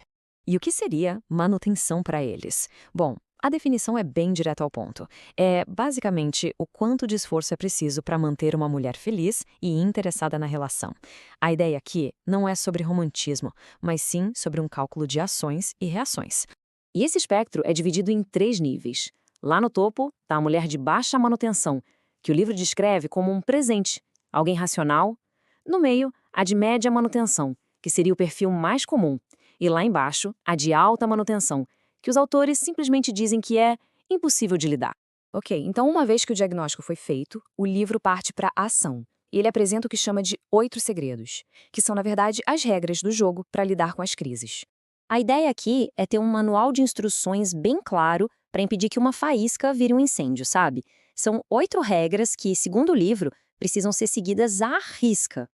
E o que seria manutenção para eles? Bom, a definição é bem direta ao ponto. É, basicamente, o quanto de esforço é preciso para manter uma mulher feliz e interessada na relação. A ideia aqui não é sobre romantismo, mas sim sobre um cálculo de ações e reações. E esse espectro é dividido em 3 níveis. Lá no topo está a mulher de baixa manutenção, que o livro descreve como um presente, alguém racional. No meio, a de média manutenção, que seria o perfil mais comum. E lá embaixo, a de alta manutenção, que os autores simplesmente dizem que é impossível de lidar. Ok, então uma vez que o diagnóstico foi feito, o livro parte para a ação. E ele apresenta o que chama de 8 segredos, que são, na verdade, as regras do jogo para lidar com as crises. A ideia aqui é ter um manual de instruções bem claro para impedir que uma faísca vire um incêndio, sabe? São 8 regras que, segundo o livro, precisam ser seguidas à risca.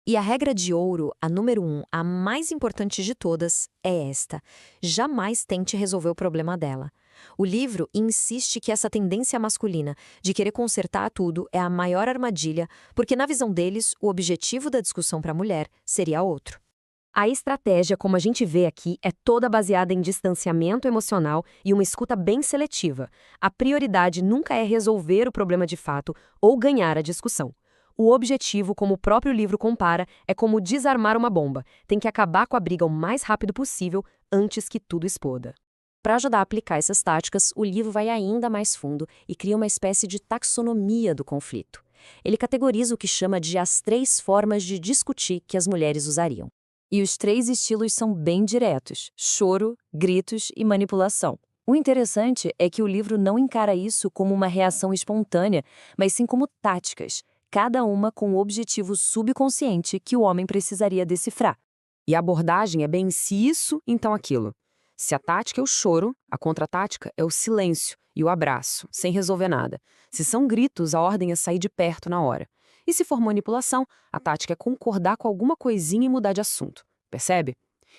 E a regra de ouro, a número 1, a mais importante de todas, é esta: jamais tente resolver o problema dela. O livro insiste que essa tendência masculina de querer consertar tudo é a maior armadilha, porque na visão deles, o objetivo da discussão para a mulher seria outro. A estratégia, como a gente vê aqui, é toda baseada em distanciamento emocional e uma escuta bem seletiva. A prioridade nunca é resolver o problema de fato ou ganhar a discussão. O objetivo, como o próprio livro compara, é como desarmar uma bomba. Tem que acabar com a briga o mais rápido possível antes que tudo exploda. Para ajudar a aplicar essas táticas, o livro vai ainda mais fundo e cria uma espécie de taxonomia do conflito. Ele categoriza o que chama de as 3 formas de discutir que as mulheres usariam. E os 3 estilos são bem diretos: choro, gritos e manipulação. O interessante é que o livro não encara isso como uma reação espontânea, mas sim como táticas, cada uma com o objetivo subconsciente que o homem precisaria decifrar. E a abordagem é bem se isso, então aquilo. Se a tática é o choro, a contra-tática é o silêncio e o abraço, sem resolver nada. Se são gritos, a ordem é sair de perto na hora. E se for manipulação, a tática é concordar com alguma coisinha e mudar de assunto. Percebe?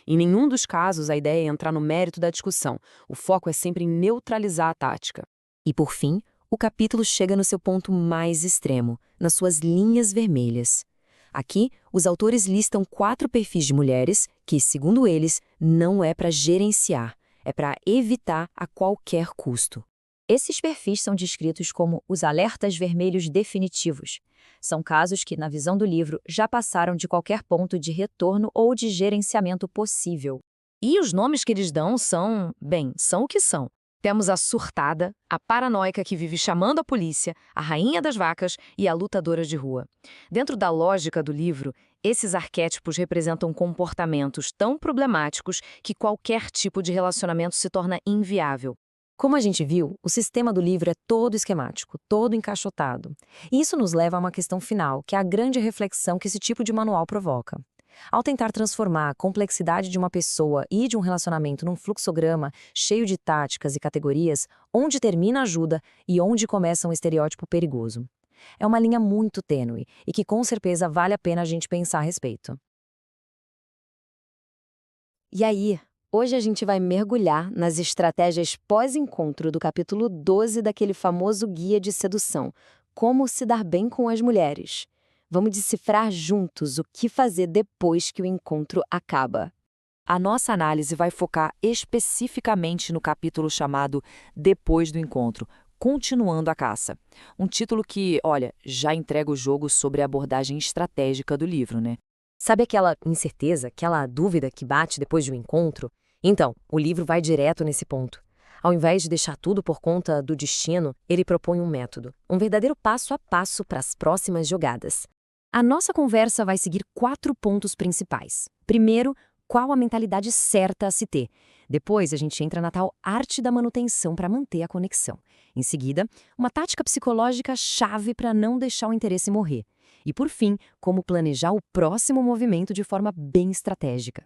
Em nenhum dos casos a ideia é entrar no mérito da discussão. O foco é sempre em neutralizar a tática. E por fim, o capítulo chega no seu ponto mais extremo, nas suas linhas vermelhas. Aqui, os autores listam 4 perfis de mulheres que, segundo eles, não é para gerenciar, é para evitar a qualquer custo. Esses perfis são descritos como os alertas vermelhos definitivos. São casos que, na visão do livro, já passaram de qualquer ponto de retorno ou de gerenciamento possível. E os nomes que eles dão são o que são. Temos a surtada, a paranoica que vive chamando a polícia, a rainha das vacas e a lutadora de rua. Dentro da lógica do livro, esses arquétipos representam comportamentos tão problemáticos que qualquer tipo de relacionamento se torna inviável. Como a gente viu, o sistema do livro é todo esquemático, todo encaixotado. E isso nos leva a uma questão final, que é a grande reflexão que esse tipo de manual provoca. Ao tentar transformar a complexidade de uma pessoa e de um relacionamento num fluxograma cheio de táticas e categorias, onde termina a ajuda e onde começa um estereótipo perigoso. É uma linha muito tênue e que com certeza vale a pena a gente pensar a respeito. E aí, hoje a gente vai mergulhar nas estratégias pós-encontro do capítulo 12 daquele famoso guia de sedução, Como se dar bem com as mulheres. Vamos decifrar juntos o que fazer depois que o encontro acaba. A nossa análise vai focar especificamente no capítulo chamado Depois do Encontro, Continuando a Caça. Um título que, olha, já entrega o jogo sobre a abordagem estratégica do livro, né? Sabe aquela incerteza, aquela dúvida que bate depois de um encontro? Então, o livro vai direto nesse ponto. Ao invés de deixar tudo por conta do destino, ele propõe um método, um verdadeiro passo a passo para as próximas jogadas. A nossa conversa vai seguir 4 pontos principais. Primeiro, qual a mentalidade certa a se ter. Depois, a gente entra na tal arte da manutenção para manter a conexão. Em seguida, uma tática psicológica chave para não deixar o interesse morrer. E, por fim, como planejar o próximo movimento de forma bem estratégica.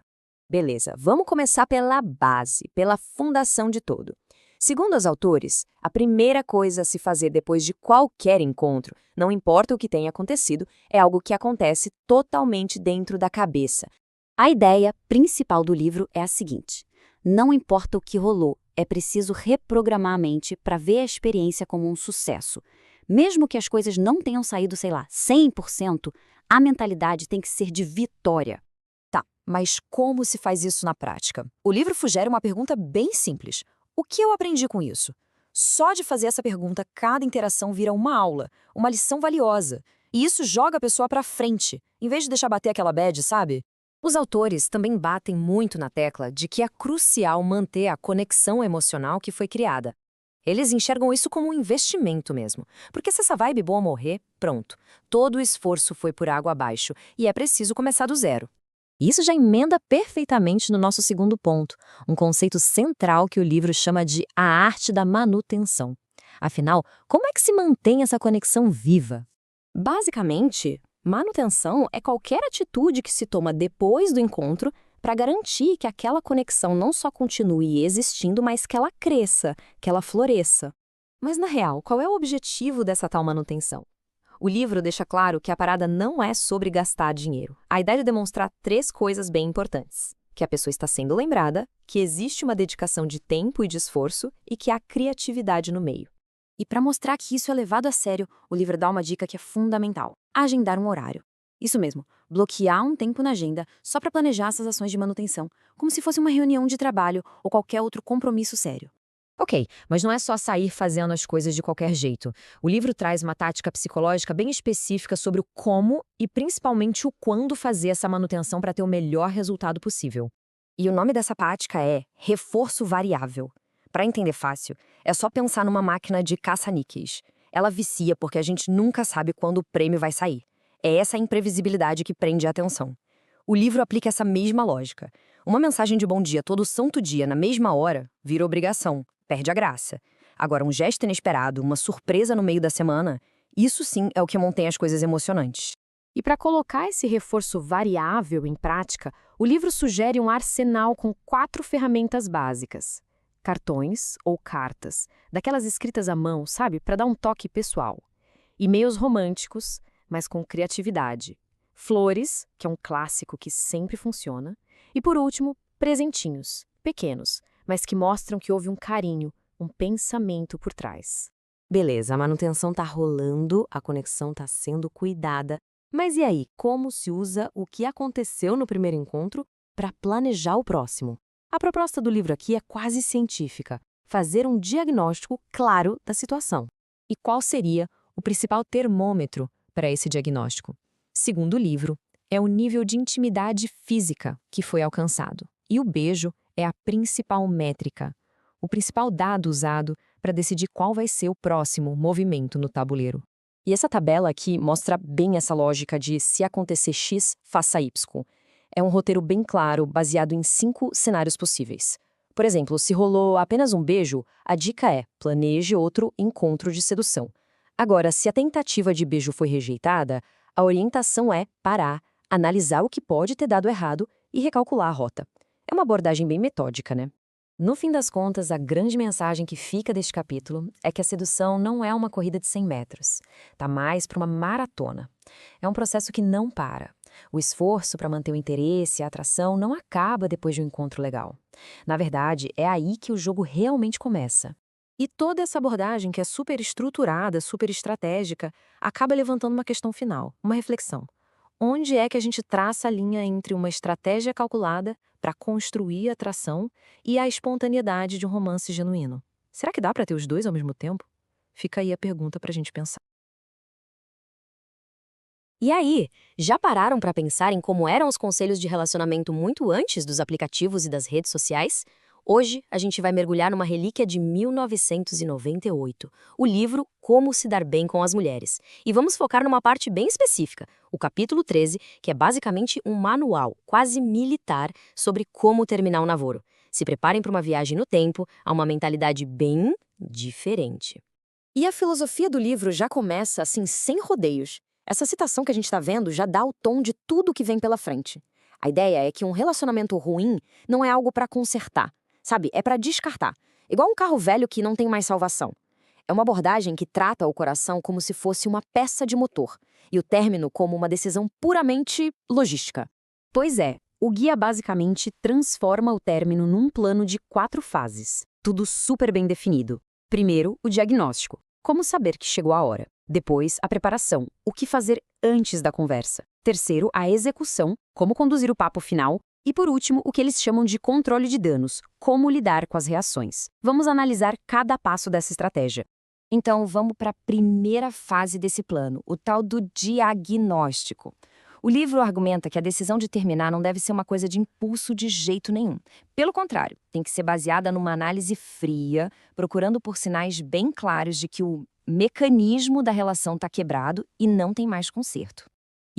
Beleza, vamos começar pela base, pela fundação de tudo. Segundo os autores, a primeira coisa a se fazer depois de qualquer encontro, não importa o que tenha acontecido, é algo que acontece totalmente dentro da cabeça. A ideia principal do livro é a seguinte: não importa o que rolou, é preciso reprogramar a mente para ver a experiência como um sucesso. Mesmo que as coisas não tenham saído, 100%, a mentalidade tem que ser de vitória. Tá, mas como se faz isso na prática? O livro sugere uma pergunta bem simples. O que eu aprendi com isso? Só de fazer essa pergunta, cada interação vira uma aula, uma lição valiosa. E isso joga a pessoa para frente, em vez de deixar bater aquela bad, sabe? Os autores também batem muito na tecla de que é crucial manter a conexão emocional que foi criada. Eles enxergam isso como um investimento mesmo, porque se essa vibe boa morrer, pronto, todo o esforço foi por água abaixo e é preciso começar do zero. Isso já emenda perfeitamente no nosso segundo ponto, um conceito central que o livro chama de a arte da manutenção. Afinal, como é que se mantém essa conexão viva? Basicamente, manutenção é qualquer atitude que se toma depois do encontro para garantir que aquela conexão não só continue existindo, mas que ela cresça, que ela floresça. Mas, na real, qual é o objetivo dessa tal manutenção? O livro deixa claro que a parada não é sobre gastar dinheiro. A ideia é demonstrar 3 coisas bem importantes: que a pessoa está sendo lembrada, que existe uma dedicação de tempo e de esforço e que há criatividade no meio. E para mostrar que isso é levado a sério, o livro dá uma dica que é fundamental: agendar um horário. Isso mesmo, bloquear um tempo na agenda só para planejar essas ações de manutenção, como se fosse uma reunião de trabalho ou qualquer outro compromisso sério. Ok, mas não é só sair fazendo as coisas de qualquer jeito. O livro traz uma tática psicológica bem específica sobre o como e principalmente o quando fazer essa manutenção para ter o melhor resultado possível. E o nome dessa tática é reforço variável. Para entender fácil, é só pensar numa máquina de caça-níqueis. Ela vicia porque a gente nunca sabe quando o prêmio vai sair. É essa imprevisibilidade que prende a atenção. O livro aplica essa mesma lógica. Uma mensagem de bom dia todo santo dia na mesma hora vira obrigação, perde a graça. Agora, um gesto inesperado, uma surpresa no meio da semana, isso sim é o que mantém as coisas emocionantes. E para colocar esse reforço variável em prática, o livro sugere um arsenal com 4 ferramentas básicas. Cartões ou cartas, daquelas escritas à mão, sabe, para dar um toque pessoal. E-mails românticos, mas com criatividade. Flores, que é um clássico que sempre funciona. E, por último, presentinhos, pequenos, mas que mostram que houve um carinho, um pensamento por trás. Beleza, a manutenção tá rolando, a conexão tá sendo cuidada. Mas e aí, como se usa o que aconteceu no primeiro encontro para planejar o próximo? A proposta do livro aqui é quase científica: fazer um diagnóstico claro da situação. E qual seria o principal termômetro para esse diagnóstico? Segundo o livro, é o nível de intimidade física que foi alcançado. E o beijo é a principal métrica, o principal dado usado para decidir qual vai ser o próximo movimento no tabuleiro. E essa tabela aqui mostra bem essa lógica de se acontecer X, faça Y. É um roteiro bem claro, baseado em 5 cenários possíveis. Por exemplo, se rolou apenas um beijo, a dica é: planeje outro encontro de sedução. Agora, se a tentativa de beijo foi rejeitada, a orientação é parar, analisar o que pode ter dado errado e recalcular a rota. É uma abordagem bem metódica, né? No fim das contas, a grande mensagem que fica deste capítulo é que a sedução não é uma corrida de 100 metros. Tá mais para uma maratona. É um processo que não para. O esforço para manter o interesse e a atração não acaba depois de um encontro legal. Na verdade, é aí que o jogo realmente começa. E toda essa abordagem, que é super estruturada, super estratégica, acaba levantando uma questão final, uma reflexão. Onde é que a gente traça a linha entre uma estratégia calculada para construir a atração e a espontaneidade de um romance genuíno? Será que dá para ter os dois ao mesmo tempo? Fica aí a pergunta para a gente pensar. E aí, já pararam para pensar em como eram os conselhos de relacionamento muito antes dos aplicativos e das redes sociais? Hoje, a gente vai mergulhar numa relíquia de 1998, o livro Como se dar bem com as mulheres. E vamos focar numa parte bem específica, o capítulo 13, que é basicamente um manual, quase militar, sobre como terminar um namoro. Se preparem para uma viagem no tempo, a uma mentalidade bem diferente. E a filosofia do livro já começa assim, sem rodeios. Essa citação que a gente está vendo já dá o tom de tudo que vem pela frente. A ideia é que um relacionamento ruim não é algo para consertar. Sabe, é para descartar. Igual um carro velho que não tem mais salvação. É uma abordagem que trata o coração como se fosse uma peça de motor, e o término como uma decisão puramente logística. Pois é, o guia basicamente transforma o término num plano de 4 fases, tudo super bem definido. Primeiro, o diagnóstico, como saber que chegou a hora. Depois, a preparação, o que fazer antes da conversa. Terceiro, a execução, como conduzir o papo final. E por último, o que eles chamam de controle de danos, como lidar com as reações. Vamos analisar cada passo dessa estratégia. Então, vamos para a primeira fase desse plano, o tal do diagnóstico. O livro argumenta que a decisão de terminar não deve ser uma coisa de impulso de jeito nenhum. Pelo contrário, tem que ser baseada numa análise fria, procurando por sinais bem claros de que o mecanismo da relação está quebrado e não tem mais conserto.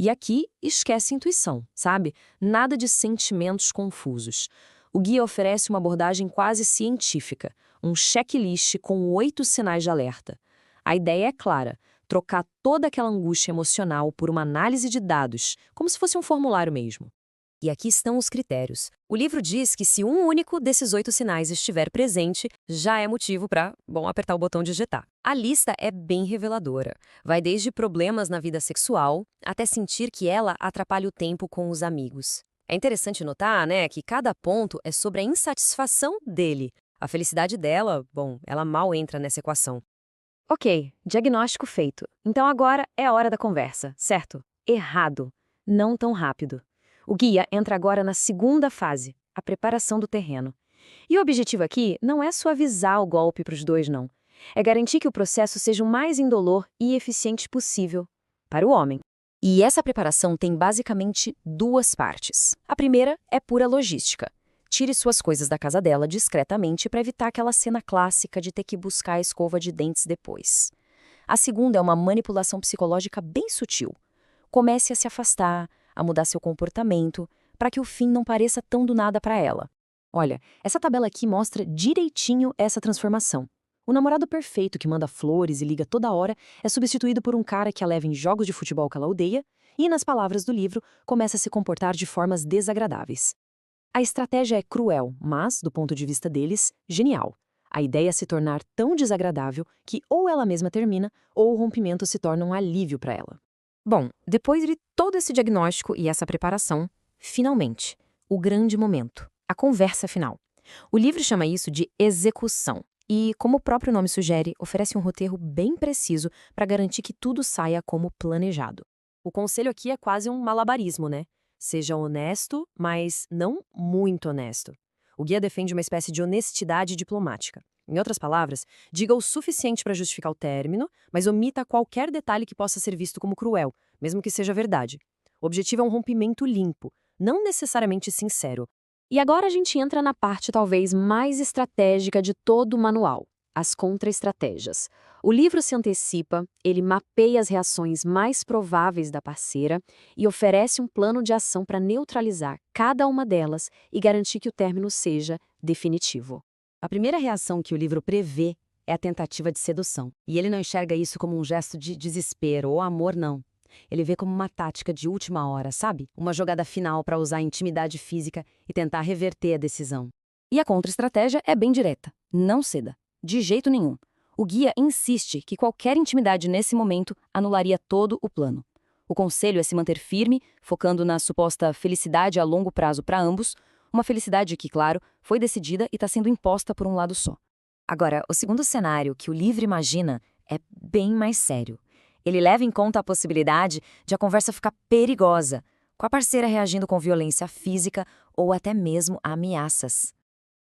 E aqui, esquece intuição, sabe? Nada de sentimentos confusos. O guia oferece uma abordagem quase científica, um checklist com 8 sinais de alerta. A ideia é clara, trocar toda aquela angústia emocional por uma análise de dados, como se fosse um formulário mesmo. E aqui estão os critérios. O livro diz que se um único desses 8 sinais estiver presente, já é motivo para, apertar o botão digitar. A lista é bem reveladora. Vai desde problemas na vida sexual, até sentir que ela atrapalha o tempo com os amigos. É interessante notar, que cada ponto é sobre a insatisfação dele. A felicidade dela, ela mal entra nessa equação. Ok, diagnóstico feito. Então agora é a hora da conversa, certo? Errado. Não tão rápido. O guia entra agora na segunda fase, a preparação do terreno. E o objetivo aqui não é suavizar o golpe para os dois, não. É garantir que o processo seja o mais indolor e eficiente possível para o homem. E essa preparação tem basicamente 2 partes. A primeira é pura logística. Tire suas coisas da casa dela discretamente para evitar aquela cena clássica de ter que buscar a escova de dentes depois. A segunda é uma manipulação psicológica bem sutil. Comece a se afastar, a mudar seu comportamento, para que o fim não pareça tão do nada para ela. Olha, essa tabela aqui mostra direitinho essa transformação. O namorado perfeito que manda flores e liga toda hora é substituído por um cara que a leva em jogos de futebol que ela odeia e, nas palavras do livro, começa a se comportar de formas desagradáveis. A estratégia é cruel, mas, do ponto de vista deles, genial. A ideia é se tornar tão desagradável que ou ela mesma termina ou o rompimento se torna um alívio para ela. Bom, depois de todo esse diagnóstico e essa preparação, finalmente, o grande momento, a conversa final. O livro chama isso de execução e, como o próprio nome sugere, oferece um roteiro bem preciso para garantir que tudo saia como planejado. O conselho aqui é quase um malabarismo, né? Seja honesto, mas não muito honesto. O guia defende uma espécie de honestidade diplomática. Em outras palavras, diga o suficiente para justificar o término, mas omita qualquer detalhe que possa ser visto como cruel, mesmo que seja verdade. O objetivo é um rompimento limpo, não necessariamente sincero. E agora a gente entra na parte talvez mais estratégica de todo o manual, as contra-estratégias. O livro se antecipa, ele mapeia as reações mais prováveis da parceira e oferece um plano de ação para neutralizar cada uma delas e garantir que o término seja definitivo. A primeira reação que o livro prevê é a tentativa de sedução. E ele não enxerga isso como um gesto de desespero ou amor, não. Ele vê como uma tática de última hora, sabe? Uma jogada final para usar a intimidade física e tentar reverter a decisão. E a contra-estratégia é bem direta. Não ceda. De jeito nenhum. O guia insiste que qualquer intimidade nesse momento anularia todo o plano. O conselho é se manter firme, focando na suposta felicidade a longo prazo para ambos, uma felicidade que, claro, foi decidida e está sendo imposta por um lado só. Agora, o segundo cenário que o livro imagina é bem mais sério. Ele leva em conta a possibilidade de a conversa ficar perigosa, com a parceira reagindo com violência física ou até mesmo ameaças.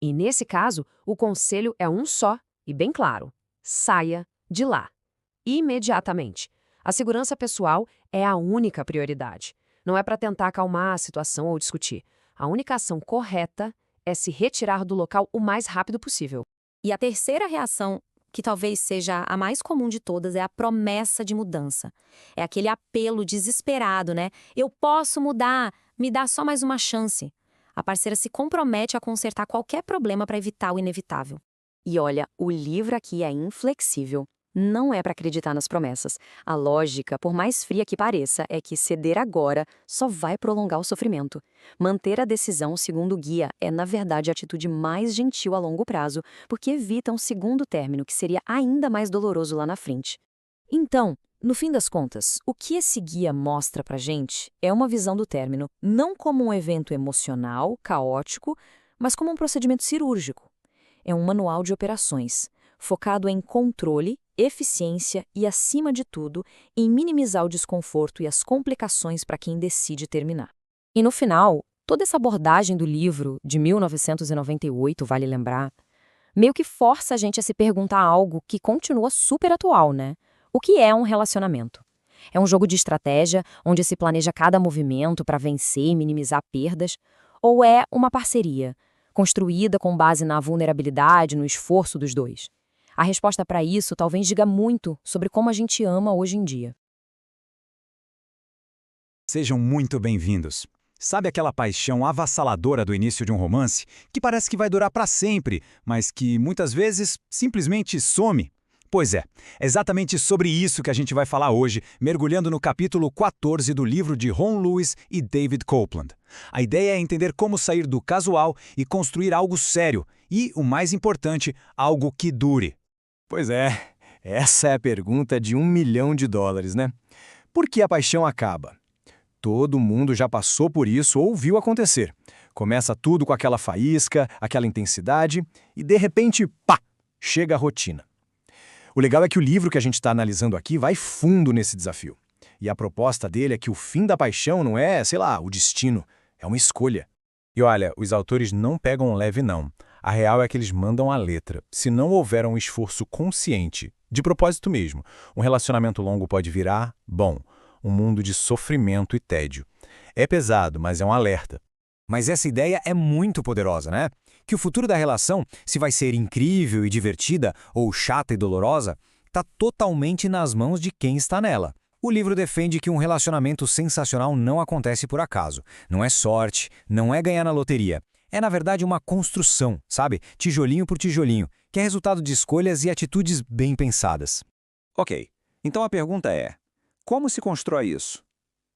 E nesse caso, o conselho é um só e bem claro: saia de lá. Imediatamente. A segurança pessoal é a única prioridade. Não é para tentar acalmar a situação ou discutir. A única ação correta é se retirar do local o mais rápido possível. E a terceira reação, que talvez seja a mais comum de todas, é a promessa de mudança. É aquele apelo desesperado, né? Eu posso mudar, me dá só mais uma chance. A parceira se compromete a consertar qualquer problema para evitar o inevitável. E olha, o livro aqui é inflexível. Não é para acreditar nas promessas. A lógica, por mais fria que pareça, é que ceder agora só vai prolongar o sofrimento. Manter a decisão, segundo o guia, é na verdade a atitude mais gentil a longo prazo, porque evita um segundo término que seria ainda mais doloroso lá na frente. Então, no fim das contas, o que esse guia mostra pra gente é uma visão do término não como um evento emocional, caótico, mas como um procedimento cirúrgico. É um manual de operações, focado em controle, eficiência e, acima de tudo, em minimizar o desconforto e as complicações para quem decide terminar. E no final, toda essa abordagem do livro, de 1998, vale lembrar, meio que força a gente a se perguntar algo que continua super atual, né? O que é um relacionamento? É um jogo de estratégia, onde se planeja cada movimento para vencer e minimizar perdas? Ou é uma parceria, construída com base na vulnerabilidade, no esforço dos dois? A resposta para isso talvez diga muito sobre como a gente ama hoje em dia. Sejam muito bem-vindos. Sabe aquela paixão avassaladora do início de um romance, que parece que vai durar para sempre, mas que muitas vezes simplesmente some? Pois é exatamente sobre isso que a gente vai falar hoje, mergulhando no capítulo 14 do livro de Ron Lewis e David Copeland. A ideia é entender como sair do casual e construir algo sério e, o mais importante, algo que dure. Pois é, essa é a pergunta de $1 milhão, né? Por que a paixão acaba? Todo mundo já passou por isso ou viu acontecer. Começa tudo com aquela faísca, aquela intensidade e, de repente, pá, chega a rotina. O legal é que o livro que a gente está analisando aqui vai fundo nesse desafio. E a proposta dele é que o fim da paixão não é, sei lá, o destino, é uma escolha. E olha, os autores não pegam leve não. A real é que eles mandam a letra. Se não houver um esforço consciente, de propósito mesmo, um relacionamento longo pode virar, bom, um mundo de sofrimento e tédio. É pesado, mas é um alerta. Mas essa ideia é muito poderosa, né? Que o futuro da relação, se vai ser incrível e divertida ou chata e dolorosa, está totalmente nas mãos de quem está nela. O livro defende que um relacionamento sensacional não acontece por acaso. Não é sorte, não é ganhar na loteria. É, na verdade, uma construção, sabe? Tijolinho por tijolinho, que é resultado de escolhas e atitudes bem pensadas. Ok, então a pergunta é: como se constrói isso?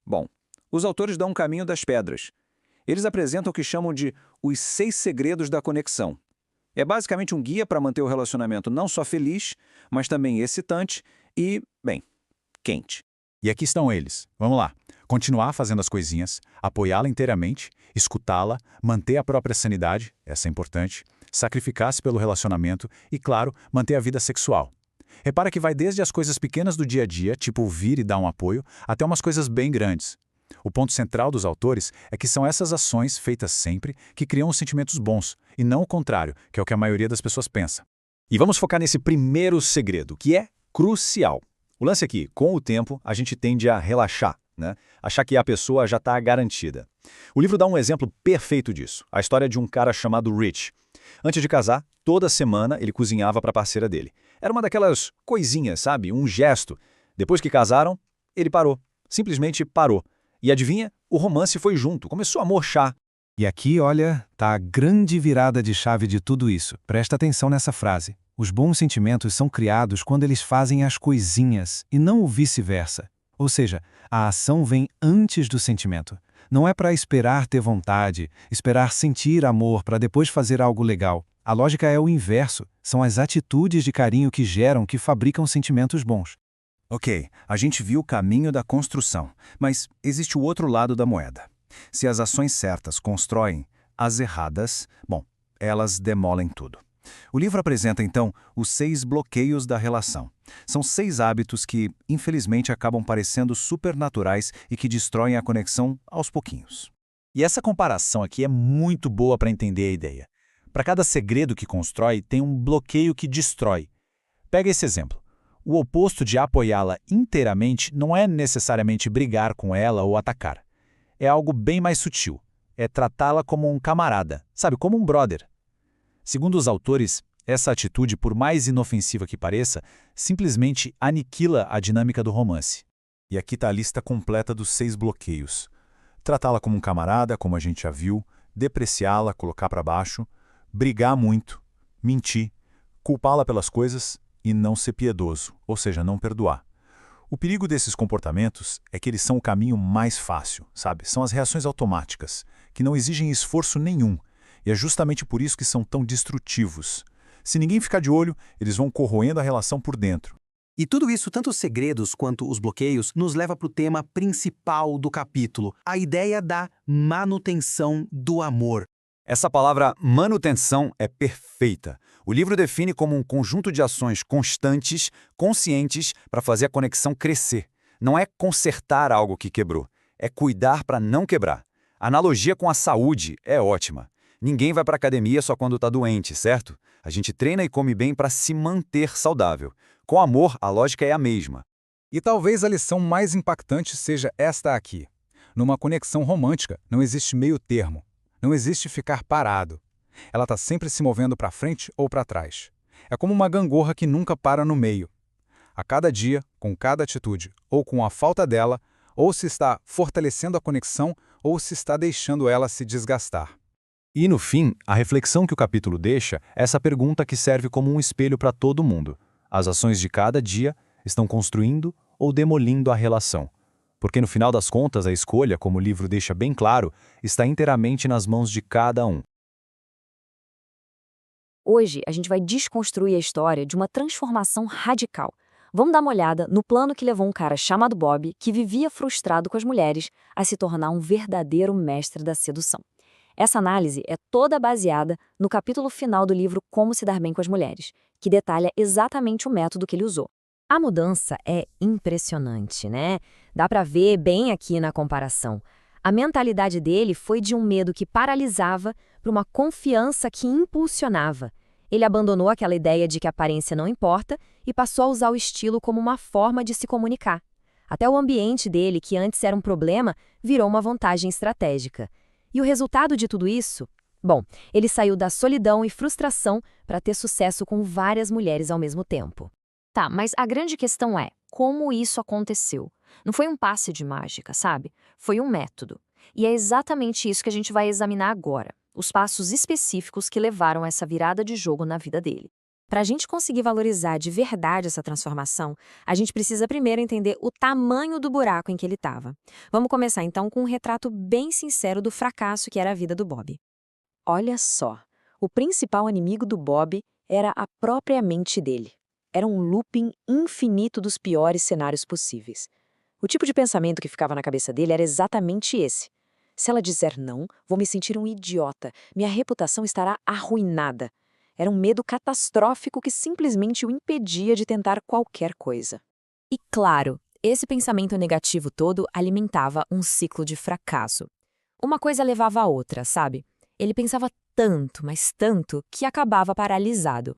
Bom, os autores dão um caminho das pedras. Eles apresentam o que chamam de os 6 segredos da conexão. É basicamente um guia para manter o relacionamento não só feliz, mas também excitante e, bem, quente. E aqui estão eles. Vamos lá. Continuar fazendo as coisinhas, apoiá-la inteiramente, escutá-la, manter a própria sanidade, essa é importante, sacrificar-se pelo relacionamento e, claro, manter a vida sexual. Repara que vai desde as coisas pequenas do dia a dia, tipo ouvir e dar um apoio, até umas coisas bem grandes. O ponto central dos autores é que são essas ações feitas sempre que criam os sentimentos bons, e não o contrário, que é o que a maioria das pessoas pensa. E vamos focar nesse primeiro segredo, que é crucial. O lance aqui, com o tempo, a gente tende a relaxar, né? Achar que a pessoa já está garantida. O livro dá um exemplo perfeito disso, a história de um cara chamado Rich. Antes de casar, toda semana ele cozinhava para a parceira dele. Era uma daquelas coisinhas, sabe? Um gesto. Depois que casaram, ele parou. Simplesmente parou. E adivinha? O romance foi junto, começou a murchar. E aqui, olha, tá a grande virada de chave de tudo isso. Presta atenção nessa frase. Os bons sentimentos são criados quando eles fazem as coisinhas, e não o vice-versa. Ou seja, a ação vem antes do sentimento. Não é para esperar ter vontade, esperar sentir amor para depois fazer algo legal. A lógica é o inverso. São as atitudes de carinho que fabricam sentimentos bons. Ok, a gente viu o caminho da construção, mas existe o outro lado da moeda. Se as ações certas constroem, as erradas, bom, elas demolem tudo. O livro apresenta, então, os 6 bloqueios da relação. São 6 hábitos que, infelizmente, acabam parecendo supernaturais e que destroem a conexão aos pouquinhos. E essa comparação aqui é muito boa para entender a ideia. Para cada segredo que constrói, tem um bloqueio que destrói. Pega esse exemplo. O oposto de apoiá-la inteiramente não é necessariamente brigar com ela ou atacar. É algo bem mais sutil. É tratá-la como um camarada, sabe, como um brother. Segundo os autores, essa atitude, por mais inofensiva que pareça, simplesmente aniquila a dinâmica do romance. E aqui está a lista completa dos 6 bloqueios. Tratá-la como um camarada, como a gente já viu, depreciá-la, colocar para baixo, brigar muito, mentir, culpá-la pelas coisas e não ser piedoso, ou seja, não perdoar. O perigo desses comportamentos é que eles são o caminho mais fácil, sabe? São as reações automáticas, que não exigem esforço nenhum, e é justamente por isso que são tão destrutivos. Se ninguém ficar de olho, eles vão corroendo a relação por dentro. E tudo isso, tanto os segredos quanto os bloqueios, nos leva para o tema principal do capítulo, a ideia da manutenção do amor. Essa palavra manutenção é perfeita. O livro define como um conjunto de ações constantes, conscientes, para fazer a conexão crescer. Não é consertar algo que quebrou, é cuidar para não quebrar. A analogia com a saúde é ótima. Ninguém vai para a academia só quando está doente, certo? A gente treina e come bem para se manter saudável. Com amor, a lógica é a mesma. E talvez a lição mais impactante seja esta aqui. Numa conexão romântica, não existe meio termo. Não existe ficar parado. Ela está sempre se movendo para frente ou para trás. É como uma gangorra que nunca para no meio. A cada dia, com cada atitude, ou com a falta dela, ou se está fortalecendo a conexão, ou se está deixando ela se desgastar. E, no fim, a reflexão que o capítulo deixa é essa pergunta que serve como um espelho para todo mundo. As ações de cada dia estão construindo ou demolindo a relação. Porque, no final das contas, a escolha, como o livro deixa bem claro, está inteiramente nas mãos de cada um. Hoje, a gente vai desconstruir a história de uma transformação radical. Vamos dar uma olhada no plano que levou um cara chamado Bob, que vivia frustrado com as mulheres, a se tornar um verdadeiro mestre da sedução. Essa análise é toda baseada no capítulo final do livro Como se dar bem com as mulheres, que detalha exatamente o método que ele usou. A mudança é impressionante, né? Dá pra ver bem aqui na comparação. A mentalidade dele foi de um medo que paralisava para uma confiança que impulsionava. Ele abandonou aquela ideia de que a aparência não importa e passou a usar o estilo como uma forma de se comunicar. Até o ambiente dele, que antes era um problema, virou uma vantagem estratégica. E o resultado de tudo isso? Bom, ele saiu da solidão e frustração para ter sucesso com várias mulheres ao mesmo tempo. Tá, mas a grande questão é, como isso aconteceu? Não foi um passe de mágica, sabe? Foi um método. E é exatamente isso que a gente vai examinar agora, os passos específicos que levaram a essa virada de jogo na vida dele. Para a gente conseguir valorizar de verdade essa transformação, a gente precisa primeiro entender o tamanho do buraco em que ele estava. Vamos começar então com um retrato bem sincero do fracasso que era a vida do Bob. Olha só, o principal inimigo do Bob era a própria mente dele. Era um looping infinito dos piores cenários possíveis. O tipo de pensamento que ficava na cabeça dele era exatamente esse. Se ela disser não, vou me sentir um idiota, minha reputação estará arruinada. Era um medo catastrófico que simplesmente o impedia de tentar qualquer coisa. E claro, esse pensamento negativo todo alimentava um ciclo de fracasso. Uma coisa levava a outra, sabe? Ele pensava tanto, mas tanto, que acabava paralisado.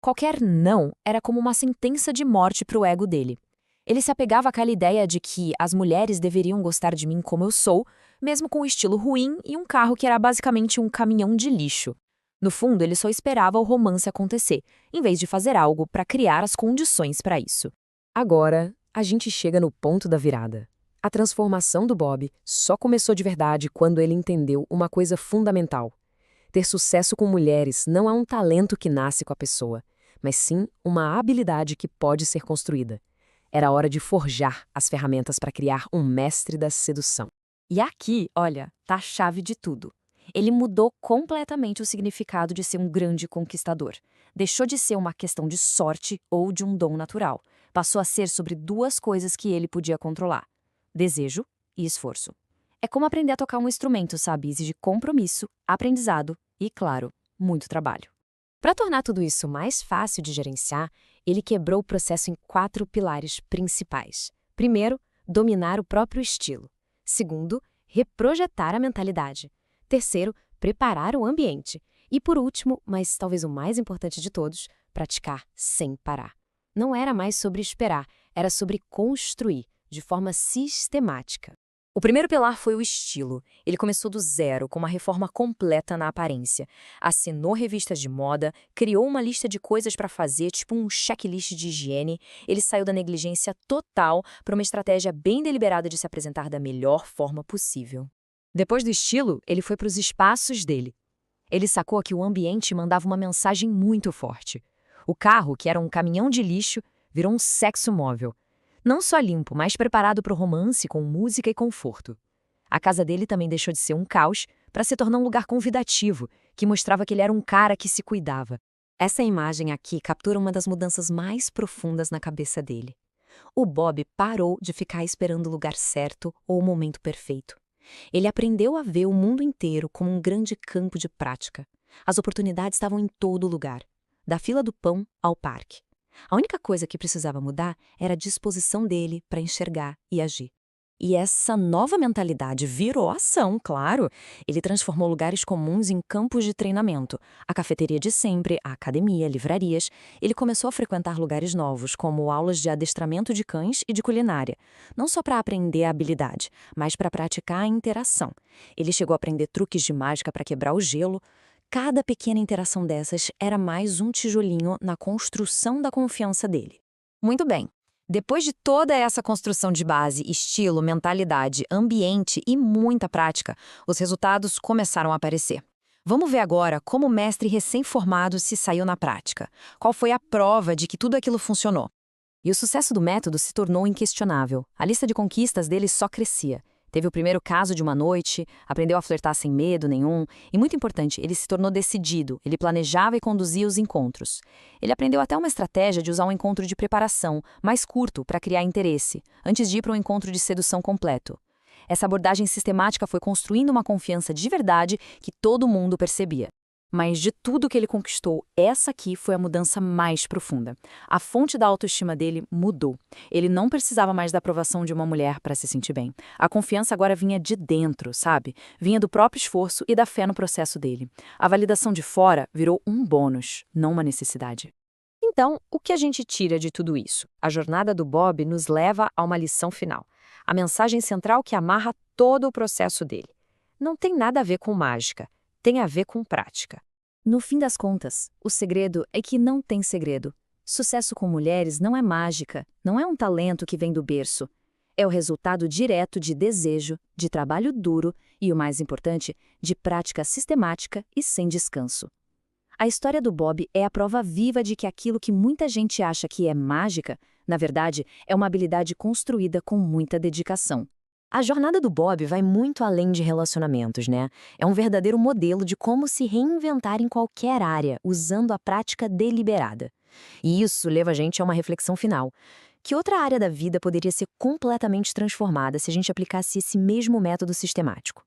Qualquer não era como uma sentença de morte para o ego dele. Ele se apegava àquela ideia de que as mulheres deveriam gostar de mim como eu sou, mesmo com um estilo ruim e um carro que era basicamente um caminhão de lixo. No fundo, ele só esperava o romance acontecer, em vez de fazer algo para criar as condições para isso. Agora, a gente chega no ponto da virada. A transformação do Bob só começou de verdade quando ele entendeu uma coisa fundamental. Ter sucesso com mulheres não é um talento que nasce com a pessoa, mas sim uma habilidade que pode ser construída. Era hora de forjar as ferramentas para criar um mestre da sedução. E aqui, olha, tá a chave de tudo. Ele mudou completamente o significado de ser um grande conquistador. Deixou de ser uma questão de sorte ou de um dom natural. Passou a ser sobre duas coisas que ele podia controlar: desejo e esforço. É como aprender a tocar um instrumento, sabe? Exige compromisso, aprendizado e, claro, muito trabalho. Para tornar tudo isso mais fácil de gerenciar, ele quebrou o processo em 4 pilares principais. Primeiro, dominar o próprio estilo. Segundo, reprojetar a mentalidade. Terceiro, preparar o ambiente. E por último, mas talvez o mais importante de todos, praticar sem parar. Não era mais sobre esperar, era sobre construir, de forma sistemática. O primeiro pilar foi o estilo. Ele começou do zero, com uma reforma completa na aparência. Assinou revistas de moda, criou uma lista de coisas para fazer, tipo um checklist de higiene. Ele saiu da negligência total para uma estratégia bem deliberada de se apresentar da melhor forma possível. Depois do estilo, ele foi para os espaços dele. Ele sacou que o ambiente mandava uma mensagem muito forte. O carro, que era um caminhão de lixo, virou um sexo móvel. Não só limpo, mas preparado para o romance com música e conforto. A casa dele também deixou de ser um caos para se tornar um lugar convidativo, que mostrava que ele era um cara que se cuidava. Essa imagem aqui captura uma das mudanças mais profundas na cabeça dele. O Bob parou de ficar esperando o lugar certo ou o momento perfeito. Ele aprendeu a ver o mundo inteiro como um grande campo de prática. As oportunidades estavam em todo lugar, da fila do pão ao parque. A única coisa que precisava mudar era a disposição dele para enxergar e agir. E essa nova mentalidade virou ação, claro. Ele transformou lugares comuns em campos de treinamento. A cafeteria de sempre, a academia, livrarias. Ele começou a frequentar lugares novos, como aulas de adestramento de cães e de culinária. Não só para aprender a habilidade, mas para praticar a interação. Ele chegou a aprender truques de mágica para quebrar o gelo. Cada pequena interação dessas era mais um tijolinho na construção da confiança dele. Muito bem. Depois de toda essa construção de base, estilo, mentalidade, ambiente e muita prática, os resultados começaram a aparecer. Vamos ver agora como o mestre recém-formado se saiu na prática. Qual foi a prova de que tudo aquilo funcionou? E o sucesso do método se tornou inquestionável. A lista de conquistas dele só crescia. Teve o primeiro caso de uma noite, aprendeu a flertar sem medo nenhum e, muito importante, ele se tornou decidido, ele planejava e conduzia os encontros. Ele aprendeu até uma estratégia de usar um encontro de preparação, mais curto, para criar interesse, antes de ir para um encontro de sedução completo. Essa abordagem sistemática foi construindo uma confiança de verdade que todo mundo percebia. Mas de tudo que ele conquistou, essa aqui foi a mudança mais profunda. A fonte da autoestima dele mudou. Ele não precisava mais da aprovação de uma mulher para se sentir bem. A confiança agora vinha de dentro, sabe? Vinha do próprio esforço e da fé no processo dele. A validação de fora virou um bônus, não uma necessidade. Então, o que a gente tira de tudo isso? A jornada do Bob nos leva a uma lição final. A mensagem central que amarra todo o processo dele. Não tem nada a ver com mágica. Tem a ver com prática. No fim das contas, o segredo é que não tem segredo. Sucesso com mulheres não é mágica, não é um talento que vem do berço. É o resultado direto de desejo, de trabalho duro e, o mais importante, de prática sistemática e sem descanso. A história do Bob é a prova viva de que aquilo que muita gente acha que é mágica, na verdade, é uma habilidade construída com muita dedicação. A jornada do Bob vai muito além de relacionamentos, né? É um verdadeiro modelo de como se reinventar em qualquer área, usando a prática deliberada. E isso leva a gente a uma reflexão final. Que outra área da vida poderia ser completamente transformada se a gente aplicasse esse mesmo método sistemático?